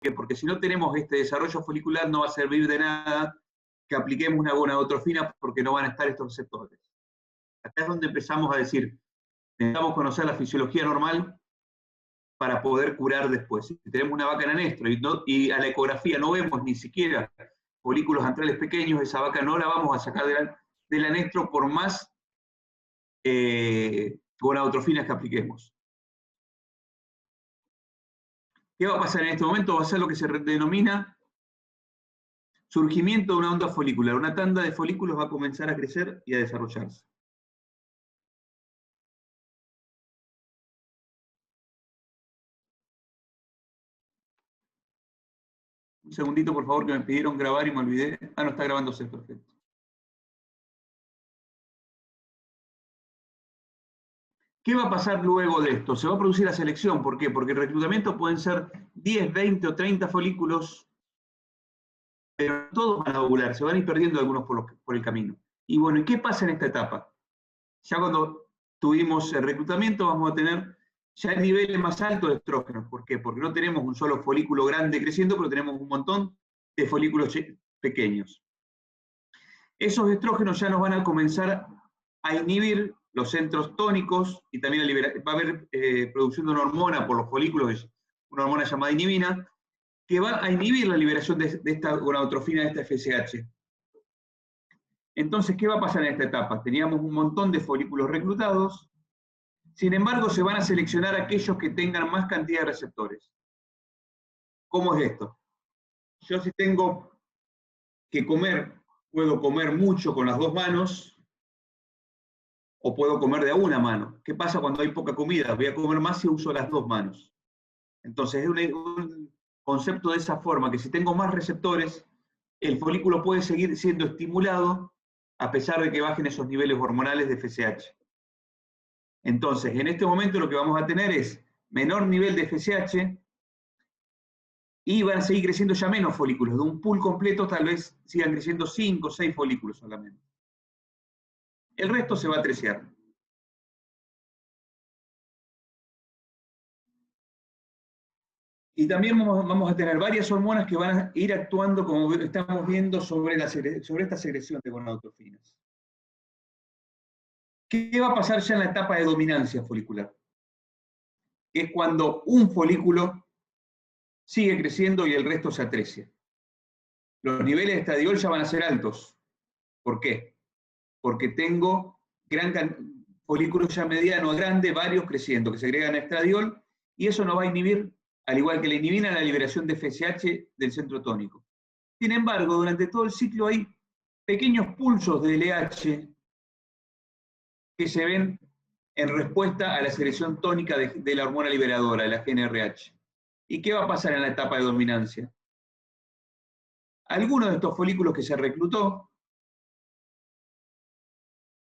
qué? Porque si no tenemos este desarrollo folicular, no va a servir de nada que apliquemos una gonadotrofina porque no van a estar estos receptores. Acá es donde empezamos a decir, necesitamos conocer la fisiología normal para poder curar después. Si tenemos una vaca en anestro y a la ecografía no vemos ni siquiera folículos antrales pequeños, esa vaca no la vamos a sacar del anestro por más gonadotrofinas que apliquemos. ¿Qué va a pasar en este momento? Va a ser lo que se denomina surgimiento de una onda folicular. Una tanda de folículos va a comenzar a crecer y a desarrollarse. Un segundito, por favor, que me pidieron grabar y me olvidé. Ah, no está grabándose, perfecto. ¿Qué va a pasar luego de esto? Se va a producir la selección. ¿Por qué? Porque el reclutamiento pueden ser 10, 20 o 30 folículos, pero todos van a ovular, se van a ir perdiendo algunos por el camino. Y bueno, ¿y qué pasa en esta etapa? Ya cuando tuvimos el reclutamiento vamos a tener ya niveles más altos de estrógenos. ¿Por qué? Porque no tenemos un solo folículo grande creciendo, pero tenemos un montón de folículos pequeños. Esos estrógenos ya nos van a comenzar a inhibir los centros tónicos y también va a haber producción de una hormona por los folículos, una hormona llamada inhibina, que va a inhibir la liberación de esta gonadotrofina, de esta FSH. Entonces, ¿qué va a pasar en esta etapa? Teníamos un montón de folículos reclutados, sin embargo, se van a seleccionar aquellos que tengan más cantidad de receptores. ¿Cómo es esto? Yo si tengo que comer, puedo comer mucho con las dos manos, o puedo comer de a una mano. ¿Qué pasa cuando hay poca comida? Voy a comer más si uso las dos manos. Entonces, es un concepto de esa forma, que si tengo más receptores, el folículo puede seguir siendo estimulado a pesar de que bajen esos niveles hormonales de FSH. Entonces, en este momento lo que vamos a tener es menor nivel de FSH y van a seguir creciendo ya menos folículos. De un pool completo tal vez sigan creciendo 5 o 6 folículos solamente. El resto se va a trecear. Y también vamos a tener varias hormonas que van a ir actuando, como estamos viendo, sobre esta secreción de gonadotrofinas. ¿Qué va a pasar ya en la etapa de dominancia folicular? Que es cuando un folículo sigue creciendo y el resto se atrecia. Los niveles de estradiol ya van a ser altos. ¿Por qué? Porque tengo folículos ya mediano, grande, varios creciendo, que segregan estradiol, y eso nos va a inhibir, al igual que la inhibina, la liberación de FSH del centro tónico. Sin embargo, durante todo el ciclo hay pequeños pulsos de LH que se ven en respuesta a la secreción tónica de la hormona liberadora, de la GnRH. ¿Y qué va a pasar en la etapa de dominancia? Alguno de estos folículos que se reclutó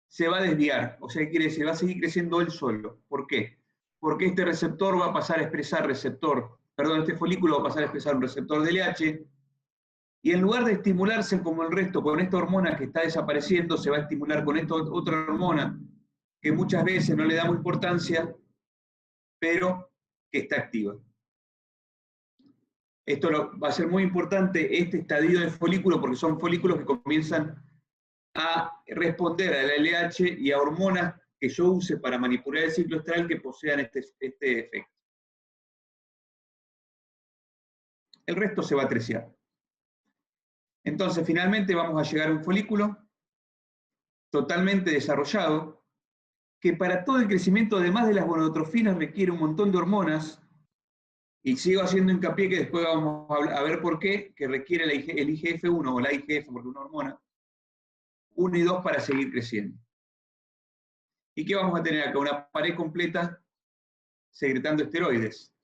se va a desviar, o sea, quiere decir, va a seguir creciendo él solo. ¿Por qué? Porque este receptor va a pasar a expresar este folículo va a pasar a expresar un receptor de LH, y en lugar de estimularse como el resto con esta hormona que está desapareciendo, se va a estimular con esta otra hormona que muchas veces no le damos importancia, pero que está activa. Esto va a ser muy importante, este estadio de folículo, porque son folículos que comienzan a responder a la LH y a hormonas que yo use para manipular el ciclo estral que posean este efecto. El resto se va a trecear. Entonces, finalmente vamos a llegar a un folículo totalmente desarrollado, que para todo el crecimiento, además de las gonadotrofinas, requiere un montón de hormonas, y sigo haciendo hincapié que después vamos a ver por qué, que requiere el IGF-1 o la IGF, porque es una hormona, 1 y 2 para seguir creciendo. ¿Y qué vamos a tener acá? Una pared completa secretando esteroides,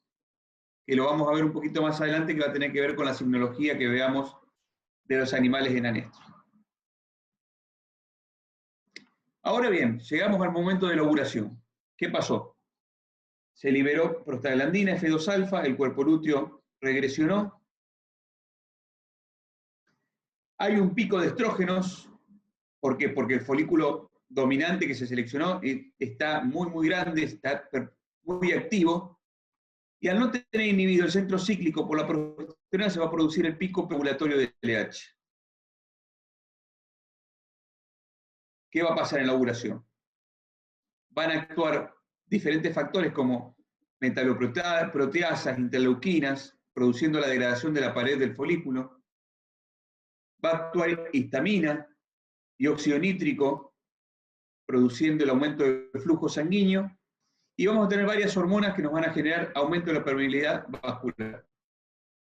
que lo vamos a ver un poquito más adelante, que va a tener que ver con la signología que veamos de los animales en anestro. Ahora bien, llegamos al momento de la ovulación. ¿Qué pasó? Se liberó prostaglandina, F2-alfa, el cuerpo lúteo regresionó. Hay un pico de estrógenos. ¿Por qué? Porque el folículo dominante que se seleccionó está muy, muy grande, está muy activo, Y al no tener inhibido el centro cíclico por la progesterona, se va a producir el pico ovulatorio de LH. ¿Qué va a pasar en la ovulación? Van a actuar diferentes factores como metaloproteasas, interleuquinas, produciendo la degradación de la pared del folículo. Va a actuar histamina, dióxido nítrico, produciendo el aumento del flujo sanguíneo. Y vamos a tener varias hormonas que nos van a generar aumento de la permeabilidad vascular.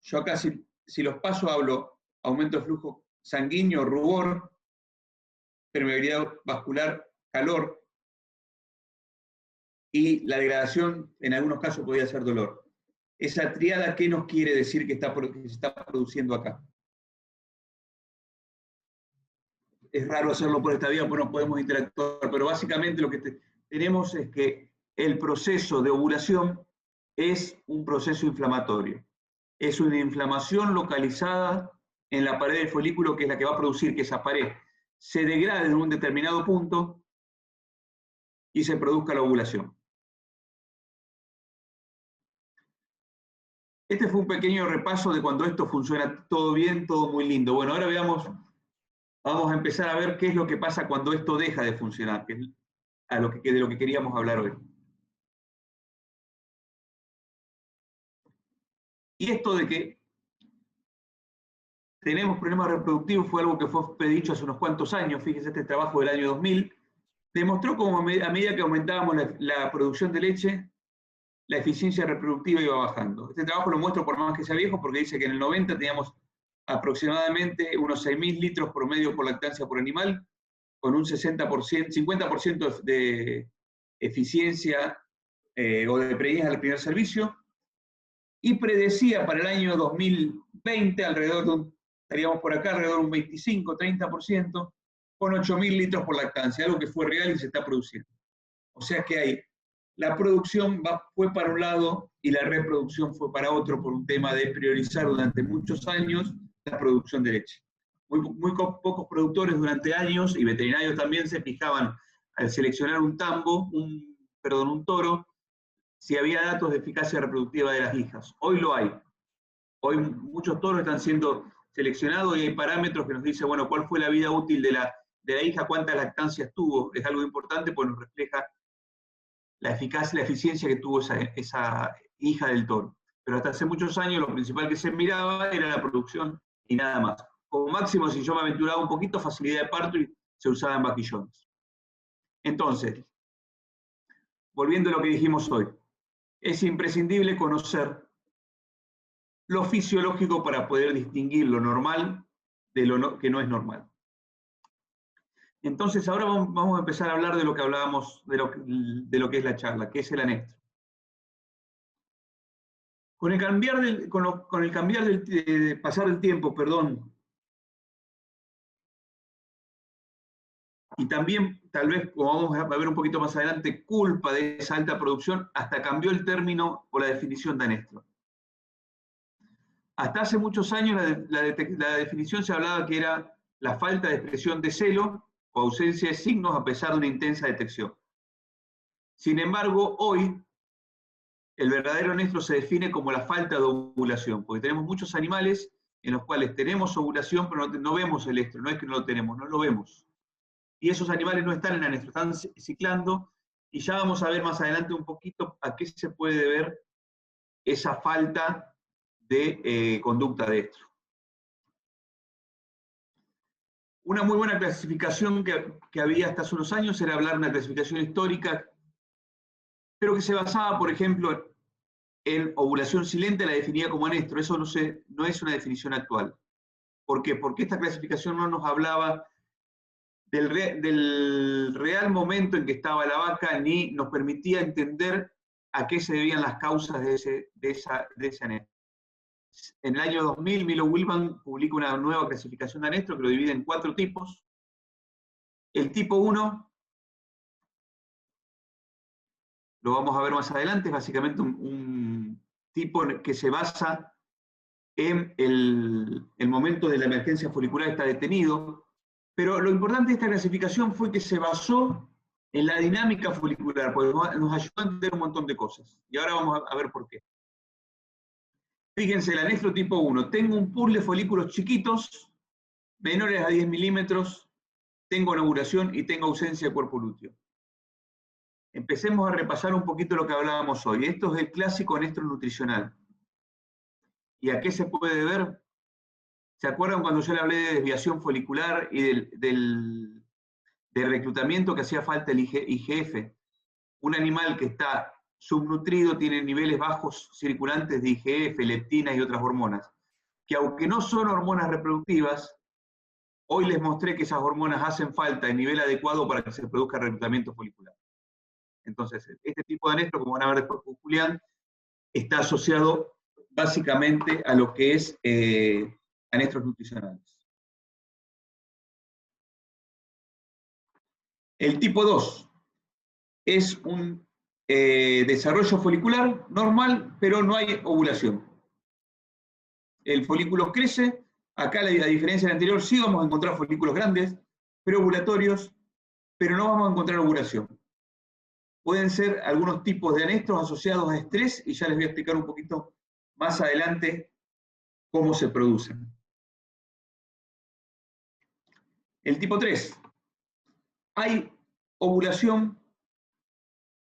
Yo acá, si los paso, hablo aumento del flujo sanguíneo, rubor, permeabilidad vascular, calor, y la degradación en algunos casos podría ser dolor. Esa triada, ¿qué nos quiere decir que se está produciendo acá? Es raro hacerlo por esta vía porque no podemos interactuar, pero básicamente lo que tenemos es que el proceso de ovulación es un proceso inflamatorio. Es una inflamación localizada en la pared del folículo, que es la que va a producir que esa pared se degrade en un determinado punto y se produzca la ovulación. Este fue un pequeño repaso de cuando esto funciona todo bien, todo muy lindo. Bueno, ahora vamos a empezar a ver qué es lo que pasa cuando esto deja de funcionar, que es de lo que queríamos hablar hoy. Y esto de que tenemos problemas reproductivos fue algo que fue dicho hace unos cuantos años. Fíjense, este trabajo del año 2000 demostró cómo a medida que aumentábamos la producción de leche, la eficiencia reproductiva iba bajando. Este trabajo lo muestro por más que sea viejo, porque dice que en el 90 teníamos aproximadamente unos 6.000 litros promedio por lactancia por animal, con un 50% de eficiencia o de preñez al primer servicio, y predecía para el año 2020 estaríamos por acá, alrededor de un 25-30%, con 8.000 litros por lactancia, algo que fue real y se está produciendo. O sea que la producción fue para un lado y la reproducción fue para otro por un tema de priorizar durante muchos años la producción de leche. Muy pocos productores durante años, y veterinarios también, se fijaban al seleccionar un toro, si había datos de eficacia reproductiva de las hijas. Hoy lo hay. Hoy muchos toros están siendo seleccionados y hay parámetros que nos dicen, bueno, cuál fue la vida útil de la hija, cuántas lactancias tuvo. Es algo importante porque nos refleja la eficiencia que tuvo esa hija del toro. Pero hasta hace muchos años lo principal que se miraba era la producción y nada más. Como máximo, si yo me aventuraba un poquito, facilidad de parto, y se usaban vaquillones. Entonces, volviendo a lo que dijimos hoy, es imprescindible conocer lo fisiológico para poder distinguir lo normal de lo que no es normal. Entonces, ahora vamos a empezar a hablar de lo que hablábamos, de lo que es la charla, que es el anestro. Con el pasar del tiempo, y también, tal vez, como vamos a ver un poquito más adelante, culpa de esa alta producción, hasta cambió el término o la definición de anestro. Hasta hace muchos años la definición se hablaba que era la falta de expresión de celo o ausencia de signos a pesar de una intensa detección. Sin embargo, hoy el verdadero anestro se define como la falta de ovulación, porque tenemos muchos animales en los cuales tenemos ovulación, pero no vemos el estro, no es que no lo tenemos, no lo vemos. Y esos animales no están en anestro, están ciclando, y ya vamos a ver más adelante un poquito a qué se puede deber esa falta de conducta de estro. Una muy buena clasificación que había hasta hace unos años era hablar de una clasificación histórica, pero que se basaba, por ejemplo, en ovulación silente, la definía como anestro. Eso no es una definición actual. ¿Por qué? Porque esta clasificación no nos hablaba del real momento en que estaba la vaca, ni nos permitía entender a qué se debían las causas de ese anestro. En el año 2000, Milo Wilman publica una nueva clasificación de anestro que lo divide en 4 tipos. El tipo 1, lo vamos a ver más adelante, es básicamente un tipo que se basa en el momento de la emergencia folicular está detenido, pero lo importante de esta clasificación fue que se basó en la dinámica folicular, porque nos ayudó a entender un montón de cosas. Y ahora vamos a ver por qué. Fíjense, el anestro tipo 1. Tengo un pool de folículos chiquitos, menores a 10 milímetros, tengo ovulación y tengo ausencia de cuerpo lúteo. Empecemos a repasar un poquito lo que hablábamos hoy. Esto es el clásico anestro nutricional. ¿Y a qué se puede ver? ¿Se acuerdan cuando yo le hablé de desviación folicular y del reclutamiento que hacía falta el IGF? Un animal que está subnutrido tiene niveles bajos circulantes de IGF, leptina y otras hormonas, que aunque no son hormonas reproductivas, hoy les mostré que esas hormonas hacen falta en nivel adecuado para que se produzca reclutamiento folicular. Entonces, este tipo de anestro, como van a ver después con Julián, está asociado básicamente a lo que es anestros nutricionales. El tipo 2 es un desarrollo folicular normal, pero no hay ovulación. El folículo crece, acá la diferencia del anterior, sí vamos a encontrar folículos grandes, preovulatorios, pero no vamos a encontrar ovulación. Pueden ser algunos tipos de anestros asociados a estrés, y ya les voy a explicar un poquito más adelante cómo se producen. El tipo 3. Hay ovulación,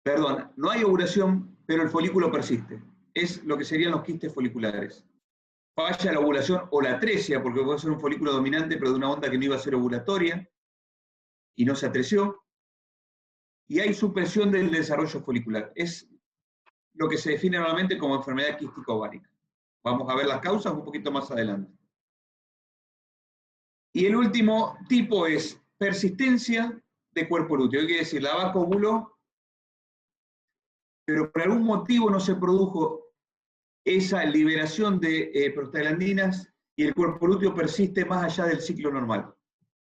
perdón, no hay ovulación, pero el folículo persiste. Es lo que serían los quistes foliculares. Falla la ovulación o la atresia, porque puede ser un folículo dominante, pero de una onda que no iba a ser ovulatoria, y no se atreció. Y hay supresión del desarrollo folicular. Es lo que se define normalmente como enfermedad quística ovárica. Vamos a ver las causas un poquito más adelante. Y el último tipo es persistencia de cuerpo lúteo. Quiere decir, la vaca ovuló, pero por algún motivo no se produjo esa liberación de prostaglandinas y el cuerpo lúteo persiste más allá del ciclo normal.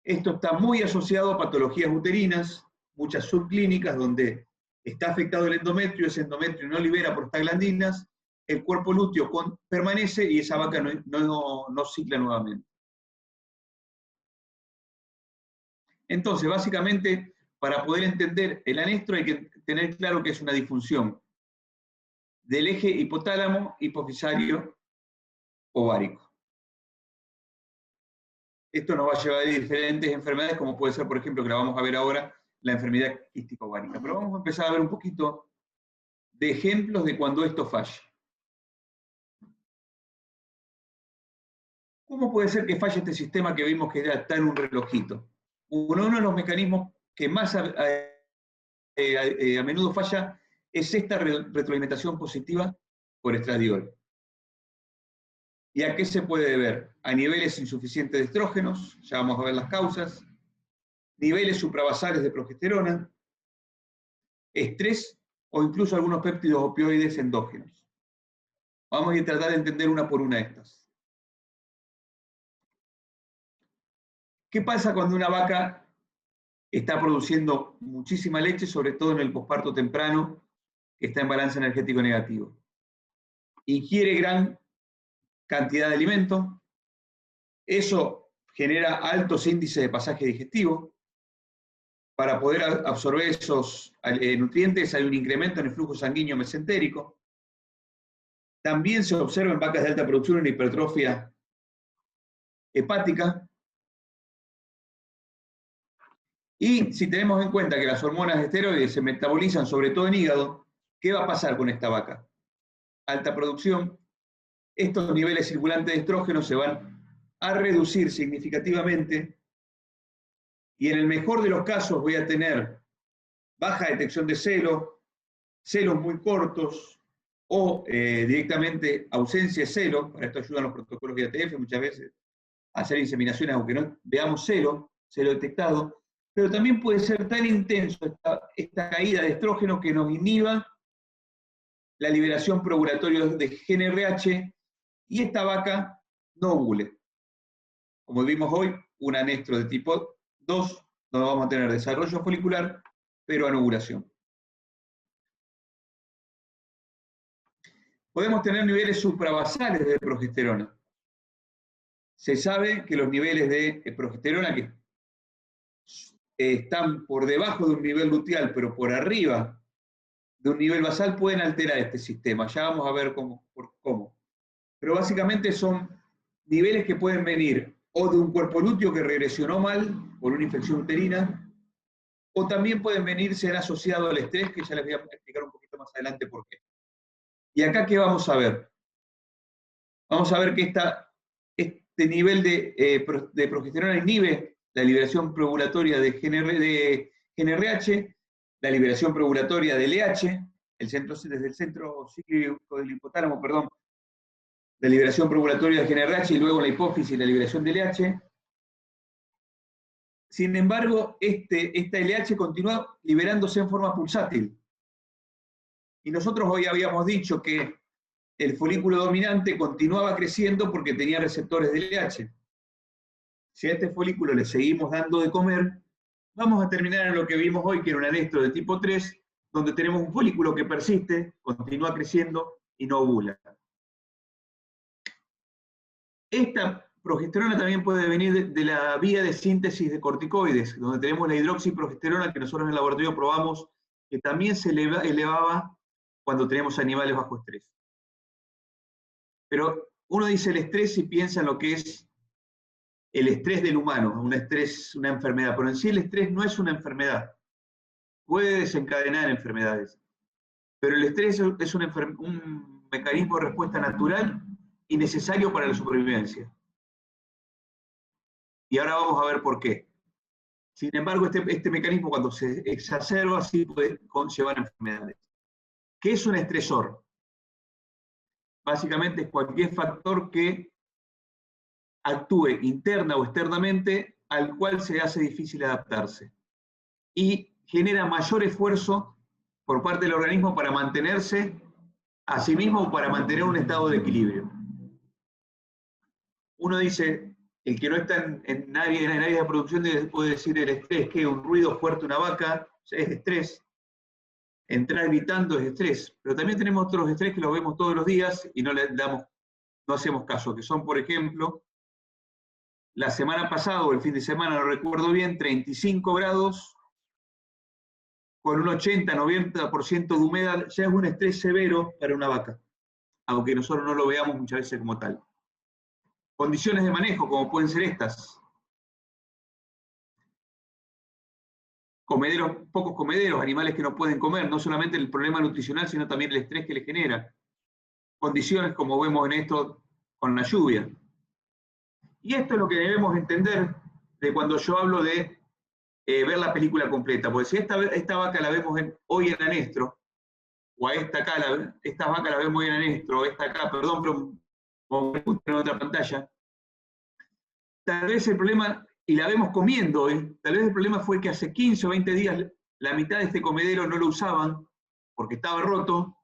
Esto está muy asociado a patologías uterinas, muchas subclínicas, donde está afectado el endometrio, ese endometrio no libera prostaglandinas, el cuerpo lúteo permanece y esa vaca no cicla nuevamente. Entonces, básicamente, para poder entender el anestro hay que tener claro que es una disfunción del eje hipotálamo, hipofisario, ovárico. Esto nos va a llevar a diferentes enfermedades, como puede ser, por ejemplo, que la vamos a ver ahora, la enfermedad quística ovárica. Pero vamos a empezar a ver un poquito de ejemplos de cuando esto falla. ¿Cómo puede ser que falle este sistema que vimos que está en un relojito? Uno de los mecanismos que más a menudo falla es esta retroalimentación positiva por estradiol. ¿Y a qué se puede deber? A niveles insuficientes de estrógenos, ya vamos a ver las causas, niveles suprabasales de progesterona, estrés o incluso algunos péptidos opioides endógenos. Vamos a tratar de entender una por una de estas. ¿Qué pasa cuando una vaca está produciendo muchísima leche, sobre todo en el posparto temprano, que está en balance energético negativo? Ingiere gran cantidad de alimento, eso genera altos índices de pasaje digestivo. Para poder absorber esos nutrientes hay un incremento en el flujo sanguíneo mesentérico. También se observa en vacas de alta producción una hipertrofia hepática. Y si tenemos en cuenta que las hormonas esteroides se metabolizan sobre todo en hígado, ¿qué va a pasar con esta vaca? Alta producción, estos niveles circulantes de estrógeno se van a reducir significativamente y en el mejor de los casos voy a tener baja detección de celos muy cortos o directamente ausencia de celos. Para esto ayudan los protocolos de IATF muchas veces a hacer inseminaciones aunque no veamos celo detectado, pero también puede ser tan intenso esta caída de estrógeno que nos inhiba la liberación proovulatoria de GnRH y esta vaca no ovule. Como vimos hoy, un anestro de tipo 2, donde vamos a tener desarrollo folicular, pero anovulación. Podemos tener niveles suprabasales de progesterona. Se sabe que los niveles de progesterona que están por debajo de un nivel luteal, pero por arriba de un nivel basal, pueden alterar este sistema. Ya vamos a ver cómo. pero básicamente son niveles que pueden venir o de un cuerpo lúteo que regresionó mal por una infección uterina, o también pueden venir, ser asociados al estrés, que ya les voy a explicar un poquito más adelante por qué. ¿Y acá qué vamos a ver? Vamos a ver que este nivel de progesterona inhibe la liberación preovulatoria de GnRH, la liberación preovulatoria de LH, desde el centro cíclico del hipotálamo, perdón, la liberación preovulatoria de GnRH y luego la hipófisis la liberación de LH. Sin embargo, esta LH continúa liberándose en forma pulsátil. Y nosotros hoy habíamos dicho que el folículo dominante continuaba creciendo porque tenía receptores de LH. Si a este folículo le seguimos dando de comer, vamos a terminar en lo que vimos hoy, que era un anestro de tipo 3, donde tenemos un folículo que persiste, continúa creciendo y no ovula. Esta progesterona también puede venir de la vía de síntesis de corticoides, donde tenemos la hidroxiprogesterona que nosotros en el laboratorio probamos, que también se elevaba cuando tenemos animales bajo estrés. Pero uno dice el estrés y piensa en lo que es el estrés del humano, una enfermedad, pero en sí el estrés no es una enfermedad. Puede desencadenar enfermedades, pero el estrés es un mecanismo de respuesta natural y necesario para la supervivencia. Y ahora vamos a ver por qué. Sin embargo, este mecanismo cuando se exacerba sí puede conllevar enfermedades. ¿Qué es un estresor? Básicamente es cualquier factor que actúe interna o externamente al cual se hace difícil adaptarse y genera mayor esfuerzo por parte del organismo para mantenerse a sí mismo o para mantener un estado de equilibrio. Uno dice, el que no está en área de producción puede decir el estrés, que un ruido fuerte, una vaca, es estrés. Entrar gritando es estrés, pero también tenemos otros estrés que los vemos todos los días y no hacemos caso, que son, por ejemplo, la semana pasada o el fin de semana, no recuerdo bien, 35 grados con un 80-90% de humedad, ya es un estrés severo para una vaca, aunque nosotros no lo veamos muchas veces como tal. Condiciones de manejo, como pueden ser estas. Pocos comederos, animales que no pueden comer, no solamente el problema nutricional, sino también el estrés que le genera. Condiciones como vemos en esto con la lluvia. Y esto es lo que debemos entender de cuando yo hablo de ver la película completa, porque si esta vaca la vemos hoy en Anestro, o a esta acá, esta vaca la vemos hoy en Anestro, o esta acá, perdón, pero como en otra pantalla, tal vez el problema, y la vemos comiendo hoy, tal vez el problema fue que hace 15 o 20 días la mitad de este comedero no lo usaban porque estaba roto,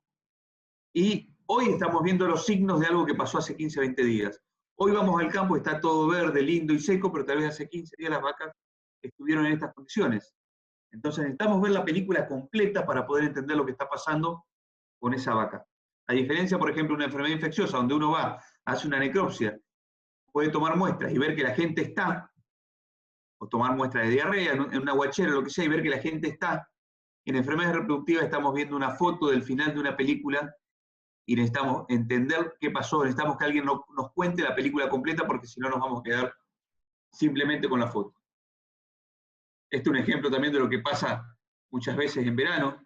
y hoy estamos viendo los signos de algo que pasó hace 15 o 20 días. Hoy vamos al campo, está todo verde, lindo y seco, pero tal vez hace 15 días las vacas estuvieron en estas condiciones. Entonces necesitamos ver la película completa para poder entender lo que está pasando con esa vaca. A diferencia, por ejemplo, de una enfermedad infecciosa, donde uno va, hace una necropsia, puede tomar muestras y ver que la gente está, o tomar muestras de diarrea en una guachera, lo que sea, y ver que la gente está. En enfermedades reproductivas estamos viendo una foto del final de una película y necesitamos entender qué pasó, necesitamos que alguien nos cuente la película completa porque si no nos vamos a quedar simplemente con la foto. Este es un ejemplo también de lo que pasa muchas veces en verano,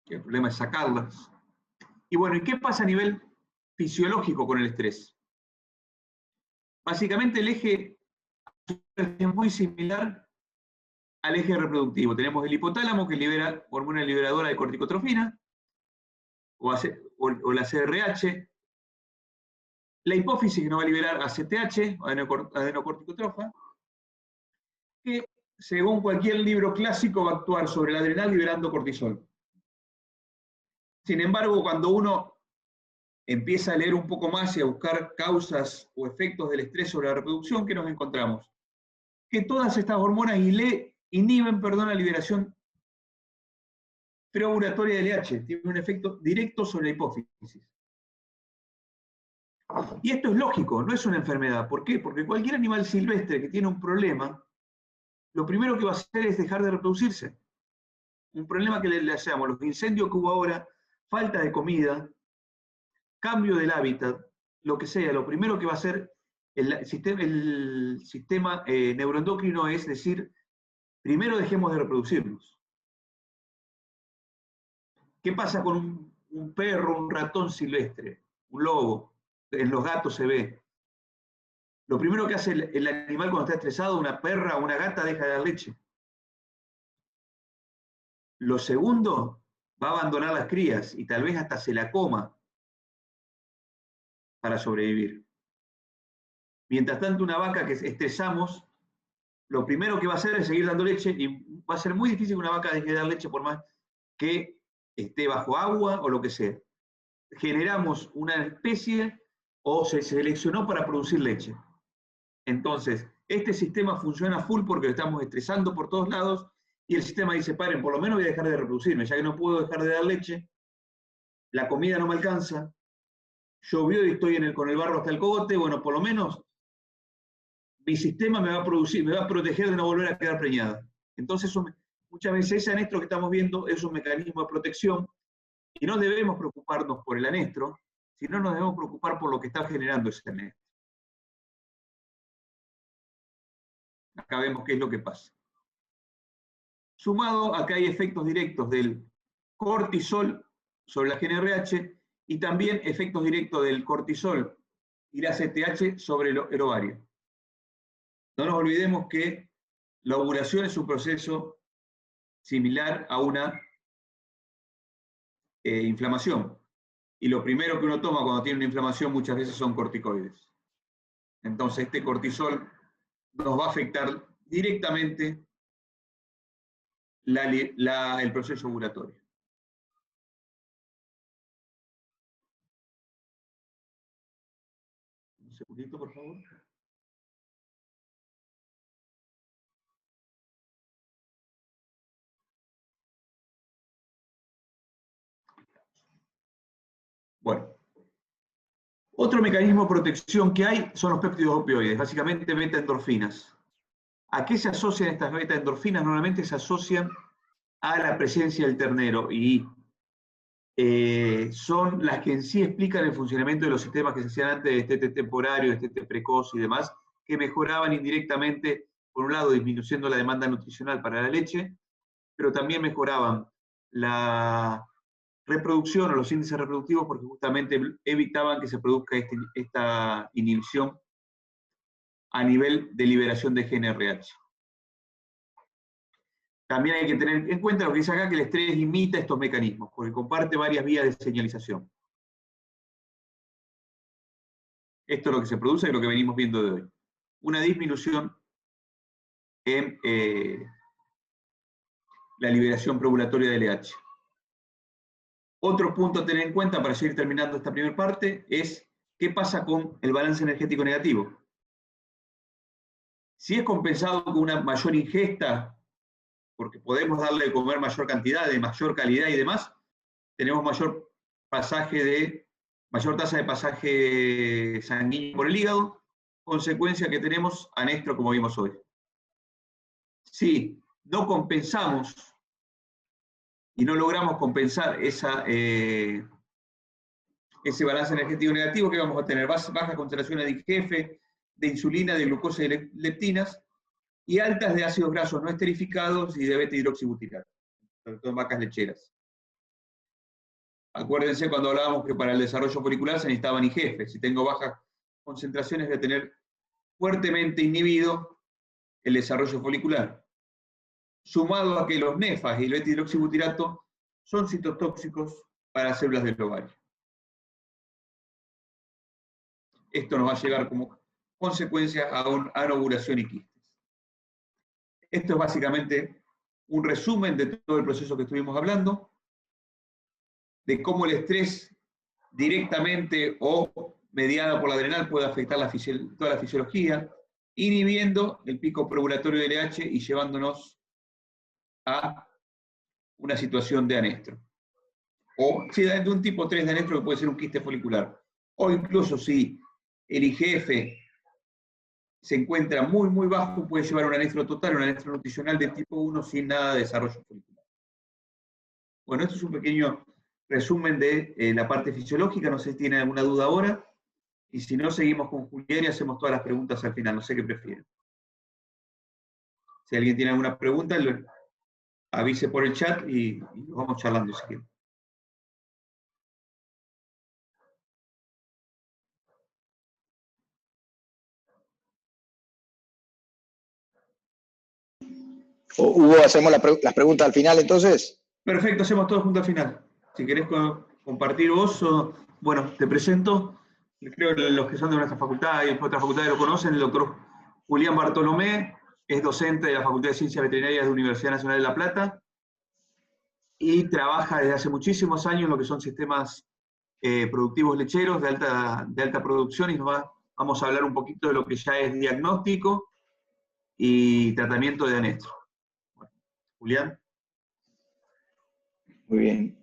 que el problema es sacarlas. Y bueno, ¿y qué pasa a nivel fisiológico con el estrés? Básicamente el eje es muy similar al eje reproductivo. Tenemos el hipotálamo que libera hormona liberadora de corticotrofina, o la CRH, la hipófisis que nos va a liberar ACTH, adenocorticotrofa, que según cualquier libro clásico va a actuar sobre el adrenal liberando cortisol. Sin embargo, cuando uno empieza a leer un poco más y a buscar causas o efectos del estrés sobre la reproducción, ¿qué nos encontramos? Que todas estas hormonas inhiben la liberación preovulatoria de LH, tiene un efecto directo sobre la hipófisis. Y esto es lógico, no es una enfermedad. ¿Por qué? Porque cualquier animal silvestre que tiene un problema, lo primero que va a hacer es dejar de reproducirse. Un problema que le hacemos, los incendios que hubo ahora, falta de comida, cambio del hábitat, lo que sea, lo primero que va a hacer el sistema neuroendocrino es decir, primero dejemos de reproducirnos. ¿Qué pasa con un perro, un ratón silvestre, un lobo? En los gatos se ve. Lo primero que hace el animal cuando está estresado, una perra o una gata, deja de dar leche. Lo segundo, va a abandonar las crías y tal vez hasta se la coma para sobrevivir. Mientras tanto, una vaca que estresamos, lo primero que va a hacer es seguir dando leche y va a ser muy difícil que una vaca deje de dar leche por más que esté bajo agua o lo que sea. Generamos una especie o se seleccionó para producir leche. Entonces, este sistema funciona full porque lo estamos estresando por todos lados y el sistema dice, paren, por lo menos voy a dejar de reproducirme, ya que no puedo dejar de dar leche, la comida no me alcanza, llovió y estoy con el barro hasta el cogote, bueno, por lo menos mi sistema me va a producir, me va a proteger de no volver a quedar preñada. Entonces, muchas veces ese anestro que estamos viendo es un mecanismo de protección y no debemos preocuparnos por el anestro, sino nos debemos preocupar por lo que está generando ese anestro. Acá vemos qué es lo que pasa. Sumado a que hay efectos directos del cortisol sobre la GnRH y también efectos directos del cortisol y la CTH sobre el ovario. No nos olvidemos que la ovulación es un proceso similar a una inflamación. Y lo primero que uno toma cuando tiene una inflamación muchas veces son corticoides. Entonces este cortisol nos va a afectar directamente el proceso ovulatorio. Un segundito, por favor. Bueno, otro mecanismo de protección que hay son los péptidos opioides, básicamente beta-endorfinas. ¿A qué se asocian estas beta-endorfinas? Normalmente se asocian a la presencia del ternero y son las que en sí explican el funcionamiento de los sistemas que se hacían antes de destete temporario, destete precoz y demás, que mejoraban indirectamente, por un lado, disminuyendo la demanda nutricional para la leche, pero también mejoraban la reproducción o los índices reproductivos porque justamente evitaban que se produzca esta inhibición a nivel de liberación de GnRH. También hay que tener en cuenta lo que dice acá, que el estrés imita estos mecanismos, porque comparte varias vías de señalización. Esto es lo que se produce y lo que venimos viendo de hoy. Una disminución en la liberación preovulatoria de LH. Otro punto a tener en cuenta para seguir terminando esta primera parte es qué pasa con el balance energético negativo. Si es compensado con una mayor ingesta, porque podemos darle de comer mayor cantidad, de mayor calidad y demás, tenemos mayor tasa de pasaje sanguíneo por el hígado, consecuencia que tenemos anestro como vimos hoy. Si no compensamos y no logramos compensar ese balance energético negativo, que vamos a tener bajas concentraciones de IGF, de insulina, de glucosa y leptinas, y altas de ácidos grasos no esterificados y de beta-hidroxibutirato, sobre todo en vacas lecheras. Acuérdense cuando hablábamos que para el desarrollo folicular se necesitaban IGF. Si tengo bajas concentraciones voy a tener fuertemente inhibido el desarrollo folicular. Sumado a que los nefas y el beta-hidroxibutirato son citotóxicos para células del ovario. Esto nos va a llevar como consecuencia a una anovulación y quistes. Esto es básicamente un resumen de todo el proceso que estuvimos hablando, de cómo el estrés directamente o mediado por la adrenal puede afectar toda la fisiología, inhibiendo el pico preovulatorio de LH y llevándonos a una situación de anestro. O si de un tipo 3 de anestro que puede ser un quiste folicular. O incluso si el IGF se encuentra muy, muy bajo, puede llevar a un anestro total, un anestro nutricional del tipo 1 sin nada de desarrollo folicular. Bueno, esto es un pequeño resumen de la parte fisiológica, no sé si tienen alguna duda ahora, y si no, seguimos con Julián y hacemos todas las preguntas al final, no sé qué prefieren. Si alguien tiene alguna pregunta, avise por el chat y lo vamos charlando si quieren. Hugo, ¿hacemos las preguntas al final entonces? Perfecto, hacemos todo junto al final. Si querés compartir vos, bueno, te presento. Creo que los que son de nuestra facultad y de otras facultades lo conocen, el doctor Julián Bartolomé, es docente de la Facultad de Ciencias Veterinarias de la Universidad Nacional de La Plata y trabaja desde hace muchísimos años en lo que son sistemas productivos lecheros de alta producción, y vamos a hablar un poquito de lo que ya es diagnóstico y tratamiento de anestro. Bueno, Julián. Muy bien.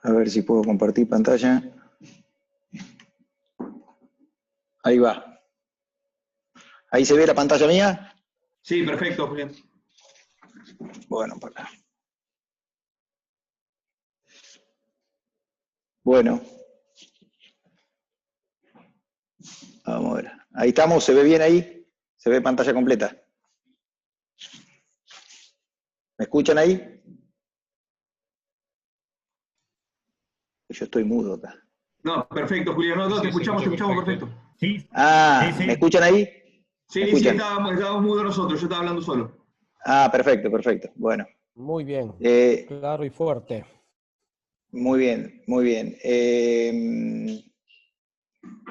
A ver si puedo compartir pantalla. Ahí va. ¿Ahí se ve la pantalla mía? Sí, perfecto, Julián. Bueno, por acá. Bueno. Vamos a ver. Ahí estamos, ¿se ve bien ahí? ¿Se ve pantalla completa? ¿Me escuchan ahí? Yo estoy mudo acá. No, perfecto, Julián. No, te escuchamos perfecto. Sí. Ah, Sí. ¿me escuchan ahí? Sí, ¿Me escuchan? sí, estábamos mudos nosotros, yo estaba hablando solo. Ah, perfecto, perfecto. Bueno. Muy bien, claro y fuerte. Muy bien, muy bien.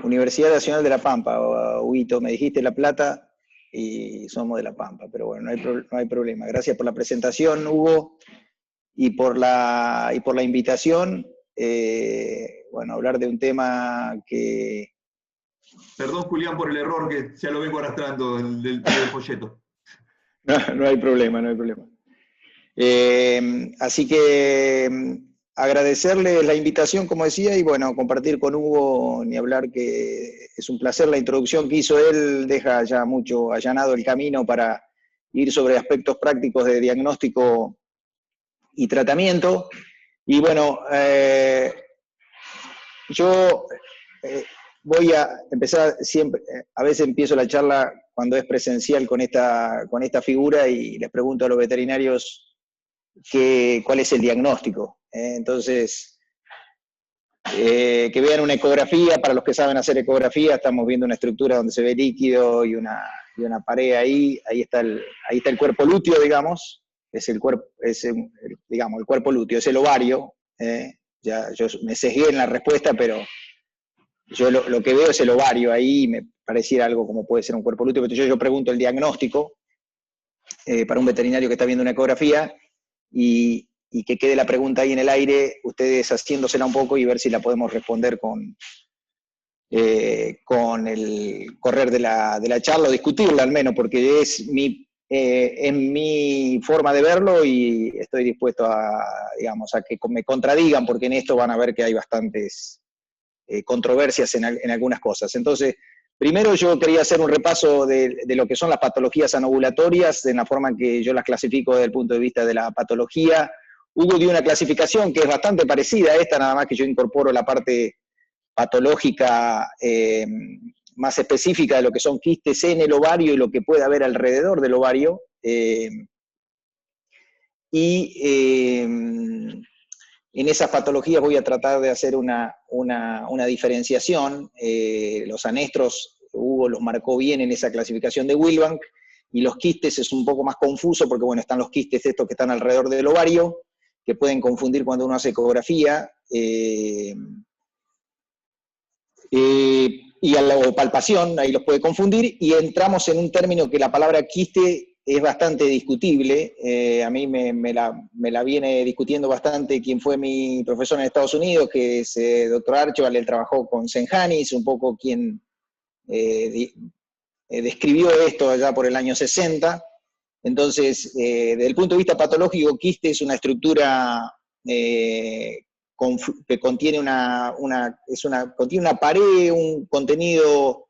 Universidad Nacional de La Pampa, Huguito, me dijiste La Plata y somos de La Pampa, pero bueno, no hay problema. Gracias por la presentación, Hugo, y por la invitación. Bueno, hablar de un tema que... Perdón, Julián, por el error que ya lo vengo arrastrando del folleto. No hay problema, no hay problema. Así que agradecerle la invitación, como decía, y bueno, compartir con Hugo, ni hablar, que es un placer. La introducción que hizo él deja ya mucho allanado el camino para ir sobre aspectos prácticos de diagnóstico y tratamiento. Y bueno, yo voy a empezar siempre, a veces empiezo la charla cuando es presencial con esta figura y les pregunto a los veterinarios cuál es el diagnóstico. Entonces, que vean una ecografía, para los que saben hacer ecografía, estamos viendo una estructura donde se ve líquido y una pared ahí está el cuerpo lúteo, digamos, es el cuerpo, digamos, el cuerpo lúteo, es el ovario. Ya yo me sesgué en la respuesta, pero yo lo que veo es el ovario ahí, y me pareciera algo como puede ser un cuerpo lúteo, pero yo pregunto el diagnóstico para un veterinario que está viendo una ecografía, y que quede la pregunta ahí en el aire, ustedes haciéndosela un poco y ver si la podemos responder con el correr de la charla, o discutirla al menos, porque es mi forma de verlo y estoy dispuesto digamos, a que me contradigan, porque en esto van a ver que hay bastantes controversias en algunas cosas. Entonces, primero yo quería hacer un repaso de lo que son las patologías anovulatorias, en la forma en que yo las clasifico desde el punto de vista de la patología. Hugo dio una clasificación que es bastante parecida a esta, nada más que yo incorporo la parte patológica más específica de lo que son quistes en el ovario y lo que puede haber alrededor del ovario. En esas patologías voy a tratar de hacer una diferenciación. Los anestros, Hugo los marcó bien en esa clasificación de Wilbank, y los quistes es un poco más confuso, porque bueno, están los quistes estos que están alrededor del ovario, que pueden confundir cuando uno hace ecografía, o palpación, ahí los puede confundir, y entramos en un término que la palabra quiste es bastante discutible. A mí me la viene discutiendo bastante quien fue mi profesor en Estados Unidos, que es doctor Archibald. Él trabajó con Senjanis, un poco quien describió esto allá por el año 60. Entonces, desde el punto de vista patológico, quiste es una estructura que contiene contiene una pared, un contenido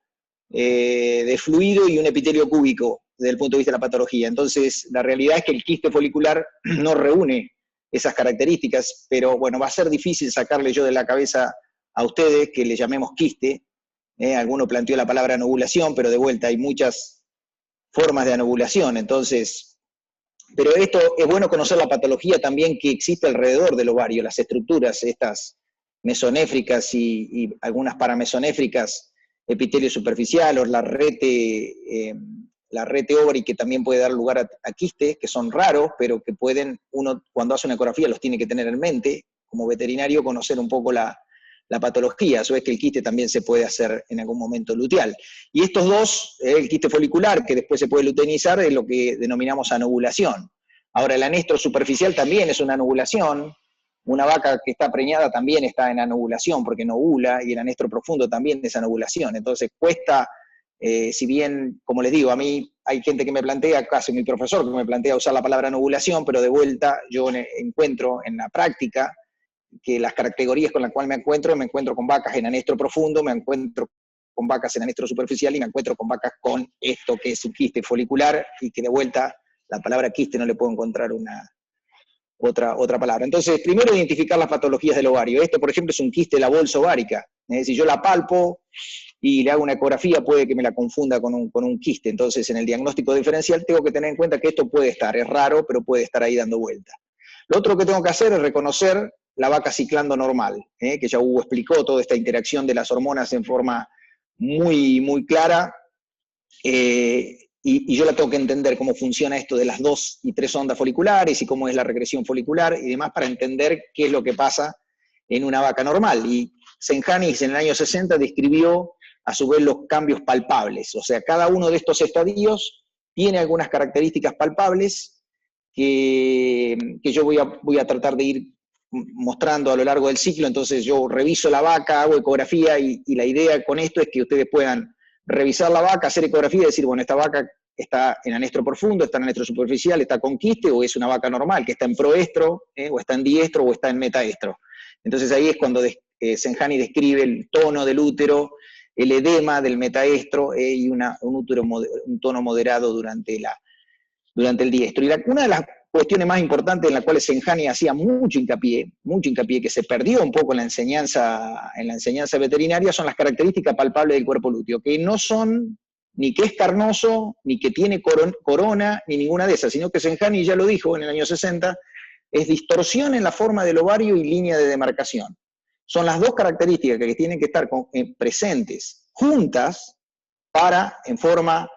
de fluido y un epitelio cúbico desde el punto de vista de la patología. Entonces, la realidad es que el quiste folicular no reúne esas características, pero bueno, va a ser difícil sacarle yo de la cabeza a ustedes que le llamemos quiste. Alguno planteó la palabra anovulación, pero de vuelta hay muchas formas de anovulación, entonces, pero esto es bueno conocer la patología también que existe alrededor del ovario, las estructuras estas mesonéfricas y algunas paramesonéfricas, epitelio superficial o la rete ovari, que también puede dar lugar a quistes, que son raros, pero que pueden, uno cuando hace una ecografía los tiene que tener en mente, como veterinario, conocer un poco la patología, a su vez que el quiste también se puede hacer en algún momento luteal. Y estos dos, el quiste folicular, que después se puede luteinizar, es lo que denominamos anovulación. Ahora, el anestro superficial también es una anovulación. Una vaca que está preñada también está en anovulación porque no ovula, y el anestro profundo también es anovulación. Entonces cuesta, si bien, como les digo, a mí hay gente que me plantea, casi mi profesor que me plantea usar la palabra anovulación, pero de vuelta yo encuentro en la práctica que las categorías con las cuales me encuentro con vacas en anestro profundo, me encuentro con vacas en anestro superficial y me encuentro con vacas con esto que es un quiste folicular, y que de vuelta la palabra quiste no le puedo encontrar otra palabra. Entonces, primero identificar las patologías del ovario. Esto, por ejemplo, es un quiste de la bolsa ovárica. Si yo la palpo y le hago una ecografía, puede que me la confunda con un quiste. Entonces, en el diagnóstico diferencial tengo que tener en cuenta que esto puede estar, es raro, pero puede estar ahí dando vuelta. Lo otro que tengo que hacer es reconocer la vaca ciclando normal, que ya Hugo explicó toda esta interacción de las hormonas en forma muy, muy clara, y yo la tengo que entender cómo funciona esto de las 2 y 3 ondas foliculares y cómo es la regresión folicular y demás para entender qué es lo que pasa en una vaca normal. Y Senjanis en el año 60 describió a su vez los cambios palpables, o sea, cada uno de estos estadios tiene algunas características palpables que yo voy a tratar de ir mostrando a lo largo del ciclo. Entonces yo reviso la vaca, hago ecografía, y la idea con esto es que ustedes puedan revisar la vaca, hacer ecografía y decir, bueno, esta vaca está en anestro profundo, está en anestro superficial, está con quiste, o es una vaca normal, que está en proestro, o está en diestro, o está en metaestro. Entonces ahí es cuando Senjani describe el tono del útero, el edema del metaestro, y un tono moderado durante el diestro. Y una de las cuestiones más importantes en las cuales Senjani hacía mucho hincapié, que se perdió un poco en la enseñanza veterinaria, son las características palpables del cuerpo lúteo, que no son ni que es carnoso, ni que tiene corona, ni ninguna de esas, sino que Senjani ya lo dijo en el año 60, es distorsión en la forma del ovario y línea de demarcación. Son las dos características que tienen que estar presentes juntas para, en forma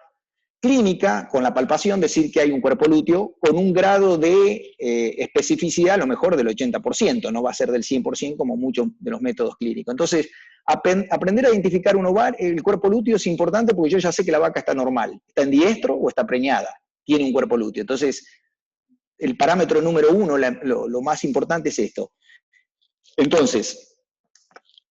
clínica, con la palpación, decir que hay un cuerpo lúteo con un grado de especificidad a lo mejor del 80%, no va a ser del 100% como muchos de los métodos clínicos. Entonces, aprender a identificar el cuerpo lúteo es importante, porque yo ya sé que la vaca está normal, está en diestro o está preñada, tiene un cuerpo lúteo. Entonces, el parámetro número 1, lo más importante es esto. Entonces,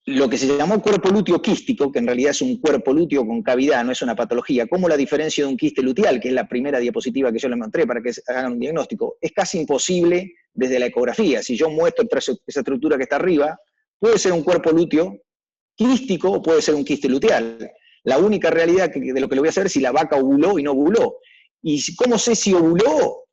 lo que se llamó cuerpo lúteo quístico, que en realidad es un cuerpo lúteo con cavidad, no es una patología, ¿cómo la diferencia de un quiste luteal, que es la primera diapositiva que yo les mostré para que hagan un diagnóstico? Es casi imposible desde la ecografía. Si yo muestro esa estructura que está arriba, puede ser un cuerpo lúteo quístico o puede ser un quiste luteal. La única realidad de lo que le voy a hacer es si la vaca ovuló y no ovuló. ¿Y cómo sé si ovuló?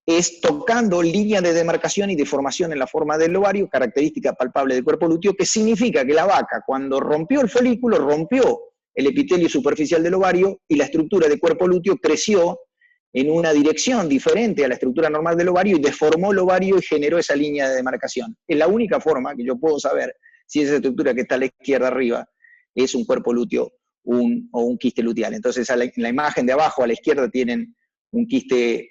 Es tocando línea de demarcación y deformación en la forma del ovario, característica palpable del cuerpo lúteo, que significa que la vaca, cuando rompió el folículo, rompió el epitelio superficial del ovario, y la estructura de cuerpo lúteo creció en una dirección diferente a la estructura normal del ovario y deformó el ovario y generó esa línea de demarcación. Es la única forma que yo puedo saber si esa estructura que está a la izquierda arriba es un cuerpo lúteo o un quiste luteal. Entonces, en la imagen de abajo a la izquierda tienen un quiste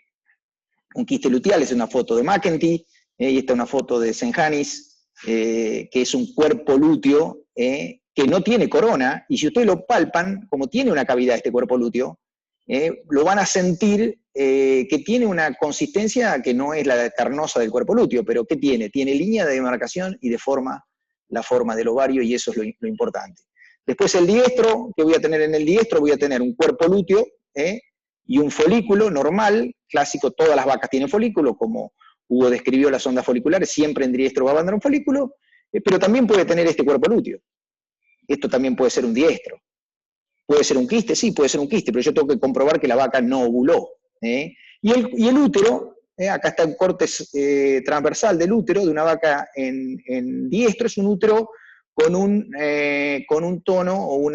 luteal, es una foto de McEntee, y esta es una foto de Senjanis, que es un cuerpo lúteo que no tiene corona, y si ustedes lo palpan, como tiene una cavidad este cuerpo lúteo, lo van a sentir que tiene una consistencia que no es la carnosa del cuerpo lúteo, pero ¿qué tiene? Tiene línea de demarcación y deforma la forma del ovario, y eso es lo importante. Después el diestro, ¿qué voy a tener en el diestro? Voy a tener un cuerpo lúteo, y un folículo normal, clásico, todas las vacas tienen folículo, como Hugo describió las ondas foliculares, siempre en diestro va a andar un folículo, pero también puede tener este cuerpo lúteo. Esto también puede ser un diestro. ¿Puede ser un quiste? Sí, puede ser un quiste, pero yo tengo que comprobar que la vaca no ovuló. Y el útero, acá está un corte transversal del útero de una vaca en diestro, es un útero con un tono, o